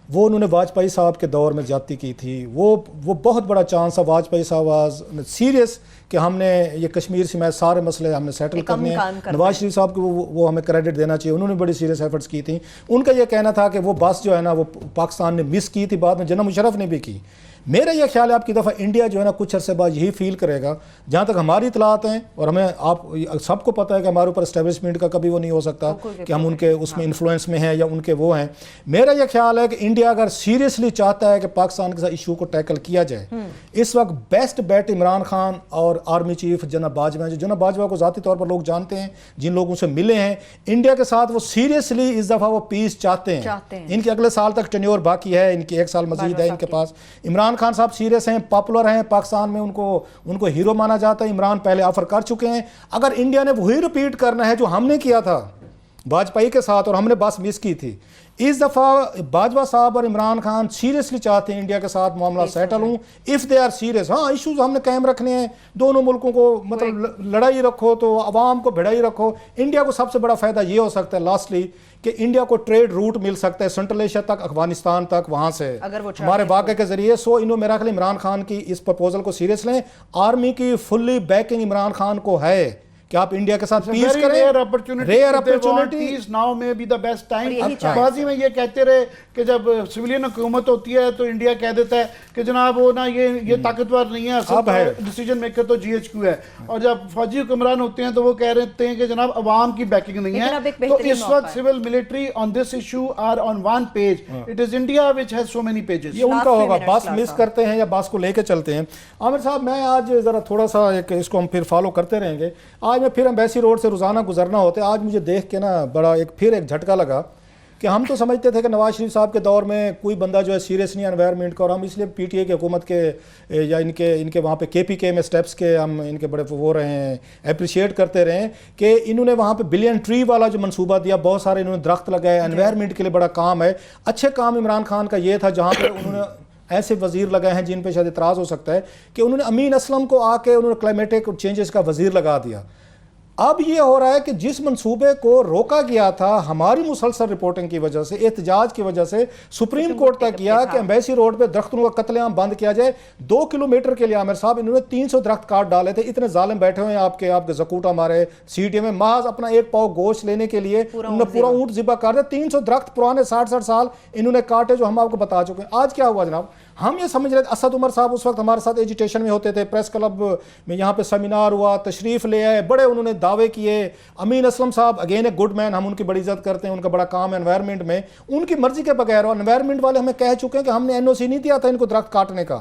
C: वो उन्होंने वाजपेयी साहब के दौर में ज्यादती की थी। वो बहुत बड़ा चांस था। वाजपेयी साहब वाज सीरियस कि हमने ये कश्मीर से मैं सारे मसले हमने सेटल करने हैं। नवाज शरीफ साहब को वो हमें क्रेडिट देना चाहिए, उन्होंने बड़ी सीरियस एफर्ट्स की थी। उनका ये कहना था कि वो बस जो है ना वो पाकिस्तान ने मिस की थी, बाद में जनाब मुशर्रफ ने भी की। मेरा यह ख्याल है आपकी दफ़ा इंडिया जो है ना कुछ अरसे बाद यही फील करेगा, जहाँ तक हमारी इतलात हैं और हमें आप सबको पता है कि हमारे ऊपर एस्टेब्लिशमेंट का कभी वो नहीं हो सकता कि हम उनके उसमें इन्फ्लुएंस में हैं या उनके वो हैं। मेरा यह ख्याल है कि इंडिया अगर सीरियसली चाहता है कि पाकिस्तान के साथ इशू को टैकल किया जाए, इस वक्त बेस्ट बैट इमरान खान और आर्मी चीफ जनाब बाजवा हैं। जो जनाब बाजवा को ज़ाती तौर पर लोग जानते हैं, जिन लोगों से मिले हैं, इंडिया के साथ वो सीरियसली इस दफ़ा वो पीस चाहते हैं। इनके अगले साल तक टेन्योर बाकी है, इनकी 1 साल मजीद है इनके पास। इमरान खान साहब सीरियस हैं, पॉपुलर हैं पाकिस्तान में, उनको हीरो माना जाता है। इमरान पहले ऑफर कर चुके हैं। अगर इंडिया ने वही रिपीट करना है जो हमने किया था वाजपेयी के साथ और हमने बस मिस की थी, इस दफ़ा बाजवा साहब और इमरान खान सीरियसली चाहते हैं इंडिया के साथ मामला सेटल हूँ। इफ़ दे आर सीरियस, हाँ इश्यूज हमने कायम रखने हैं, दोनों मुल्कों को मतलब लड़ाई रखो तो अवाम को भिड़ाई रखो। इंडिया को सबसे बड़ा फ़ायदा ये हो सकता है लास्टली कि इंडिया को ट्रेड रूट मिल सकता है सेंट्रल एशिया तक, अफगानिस्तान तक, वहाँ से हमारे वाक़े के ज़रिए। सो इन्हों मेरा ख्याल इमरान खान की इस प्रपोजल को सीरियस लें। आर्मी की फुल्ली बैकिंग इमरान खान को है कि आप इंडिया के साथ पीस करें। रेयर अपॉर्चुनिटी
B: नाउ में बी द बेस्ट टाइम। बाजी में ये कहते रहे कि जब सिविलियन हुकूमत होती है तो इंडिया कह देता है कि जनाब वो ना ये ताकतवर नहीं है, सब डिसीजन मेकर तो GHQ है, और जब फौजी हुक्मरान होते हैं तो वो कह रहे हैं कि जनाब अवाम की बैकिंग नहीं है। तो इस वक्त civil military on this issue are on one page. It is India which has so many pages.
C: ये उनका होगा, बस मिस करते हैं या बस को लेके चलते हैं। आमिर साहब, मैं आज जरा थोड़ा सा इसको हम फिर फॉलो करते रहेंगे। आज मैं फिर एम्बेसी रोड से रोज़ाना गुजरना होता है, आज मुझे देख के ना बड़ा एक झटका लगा कि हम तो समझते थे कि नवाज शरीफ साहब के दौर में कोई बंदा जो है सीरियस नहीं एनवायरनमेंट का, और हम इसलिए PTA की हुकूमत के या इनके वहाँ पे KPK में स्टेप्स के हम इनके बड़े वो रहे हैं, अप्रिशिएट करते रहे कि इन्होंने वहाँ पे बिलियन ट्री वाला जो मंसूबा दिया, बहुत सारे इन्होंने दरख्त लगाए, एनवायरनमेंट के लिए बड़ा काम है। अच्छे काम इमरान खान का ये था जहाँ पर उन्होंने ऐसे वजीर लगाए हैं जिन पे शायद इतराज़ हो सकता है कि उन्होंने अमीन असलम को आके उन्होंने क्लाइमेटिक चेंजेस का वजीर लगा दिया। अब ये हो रहा है कि जिस मंसूबे को रोका गया था हमारी मुसलसल रिपोर्टिंग की वजह से, एहतजाज की वजह से, सुप्रीम कोर्ट तक किया कि एम्बेसी रोड पे दरख्तों का कत्लेआम बंद किया जाए। 2 किलोमीटर के लिए आमिर साहब इन्होंने 300 दरख्त काट डाले थे। इतने जालिम बैठे हुए हैं आपके जकूटा मारे CTA में, महज अपना 1 पाव गोश्त लेने के लिए उन्होंने पूरा ऊंट ज़िबा कर दिया। 300 दरख्त पुराने 60-60 साल इन्होंने काटे, जो हम आपको बता चुके हैं। आज क्या हुआ जनाब, हम ये समझ रहे थे, असद उमर साहब उस वक्त हमारे साथ एजिटेशन में होते थे, प्रेस क्लब में यहाँ पे सेमिनार हुआ, तशरीफ ले आए, बड़े उन्होंने दावे किए। अमीन असलम साहब अगेन ए गुड मैन, हम उनकी बड़ी इज्जत करते हैं, उनका बड़ा काम है एनवायरनमेंट में, उनकी मर्जी के बगैर। और एनवायरनमेंट वाले हमें कह चुके हैं कि हमने NOC नहीं दिया था इनको दरख्त काटने का।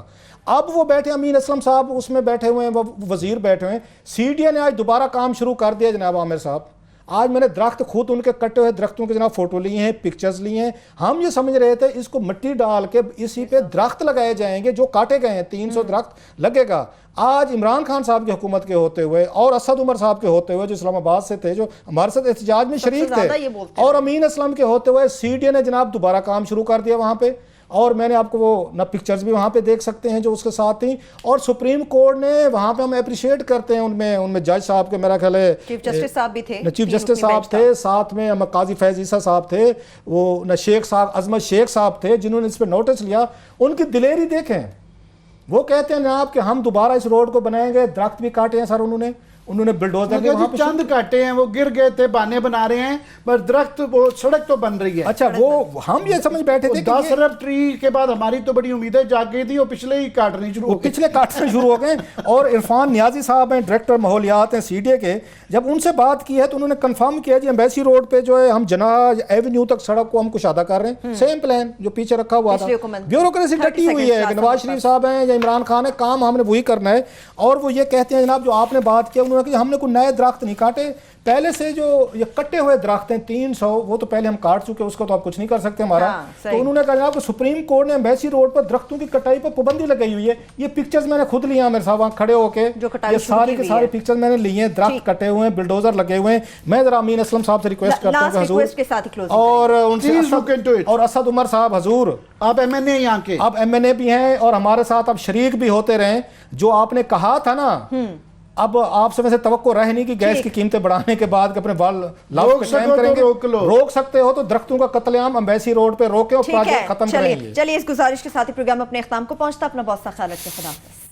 C: अब वो बैठे, अमीन असलम साहब उसमें बैठे हुए हैं, वो वजीर बैठे हुए हैं। CDA ने आज दोबारा काम शुरू कर दिया जनाब आमिर साहब। आज मैंने दरख्त खुद उनके कटे हुए दरख्तों के जनाब फोटो लिए हैं, पिक्चर्स लिए हैं। हम ये समझ रहे थे इसको मिट्टी डाल के इसी पे दरख्त लगाए जाएंगे जो काटे गए हैं, 300 दरख्त लगेगा। आज इमरान खान साहब की हुकूमत के होते हुए और असद उमर साहब के होते हुए जो इस्लामाबाद से थे, जो हमारे साथ एहतजाज में शरीक थे, और अमीन असलम के होते हुए सीडीए ने जनाब दोबारा काम शुरू कर दिया वहां पे। और मैंने आपको वो ना पिक्चर्स भी वहाँ पे देख सकते हैं जो उसके साथ थी। और सुप्रीम कोर्ट ने वहाँ पे हम अप्रिशिएट करते हैं उनमें जज साहब के, मेरा ख्याल है
A: चीफ जस्टिस साहब भी थे,
C: चीफ जस्टिस साहब थे, साथ में हम काजी फैज ईसा साहब थे, वो न शेख साहब अजमत शेख साहब थे जिन्होंने इस पर नोटिस लिया। उनकी दिलेरी देखें, वो कहते हैं जनाब कि हम दोबारा इस रोड को बनाएंगे, दरख्त भी काटे हैं सर उन्होंने बुलडोजर के वहां पे
B: चंद काटे हैं, वो गिर गए थे, बाने बना रहे हैं, पर दरख्त वो सड़क तो बन रही है।
C: अच्छा, वो हम ये समझ बैठे थे
B: 10 अरब ट्री के बाद हमारी तो बड़ी उम्मीदें जाग गई थी, वो पिछले ही काटने शुरू हो गए,
C: पिछले काटने शुरू हो गए। और इरफान नियाजी साहब हैं, डायरेक्टर माहौलियात हैं सीडीए के, जब उनसे बात की है तो उन्होंने कंफर्म किया जी एम्बेसी रोड पे जो है हम जना एवेन्यू तक सड़क को हम कुशादा कर रहे हैं, सेम प्लान जो पीछे रखा हुआ था। ब्यूरोक्रेसी डटी हुई है कि नवाज शरीफ साहब हैं या इमरान खान है, काम हमने वही करना है। और वो ये कहते हैं जनाब जो आपने बात किया, उन्होंने हमने कोई नए दरख्त नहीं काटे, पहले से जो ये कटे हुए दरख्त हैं 300 वो तो पहले हम काट चुके, उसको तो आप कुछ नहीं कर सकते हमारा। तो उन्होंने कहा जनाब सुप्रीम कोर्ट ने एम्बेसी रोड पर दरख्तों की कटाई पर पाबंदी लगाई हुई है। ये पिक्चर्स मैंने खुद लिया मेरे साथ वहाँ खड़े होके, ये सारे के सारे पिक्चर्स मैंने लिए हैं, दरख्त कटे हुए हैं, बुलडोजर लगे हुए हैं। मैं जरा अमीन असलम साहब से रिक्वेस्ट करता हूँ और उनसे और असद उमर साहब, हजूर
B: आप MNA यहाँ के,
C: आप MNA भी हैं और हमारे साथ आप शरीक भी होते रहे। जो आपने कहा था ना, अब आपसे वैसे तवक्को रहे नहीं कि गैस की कीमतें बढ़ाने के बाद अपने वाल
B: रोक
C: सकते हो तो दरख्तों का कत्लेआम एम्बेसी रोड पे रोके और प्रोजेक्ट खत्म करेंगे।
A: चलिए इस गुजारिश के साथ ही प्रोग्राम अपने इख्ताम को पहुंचता। अपना बहुत सा ख्याल रखिए। खुदा हाफिज़।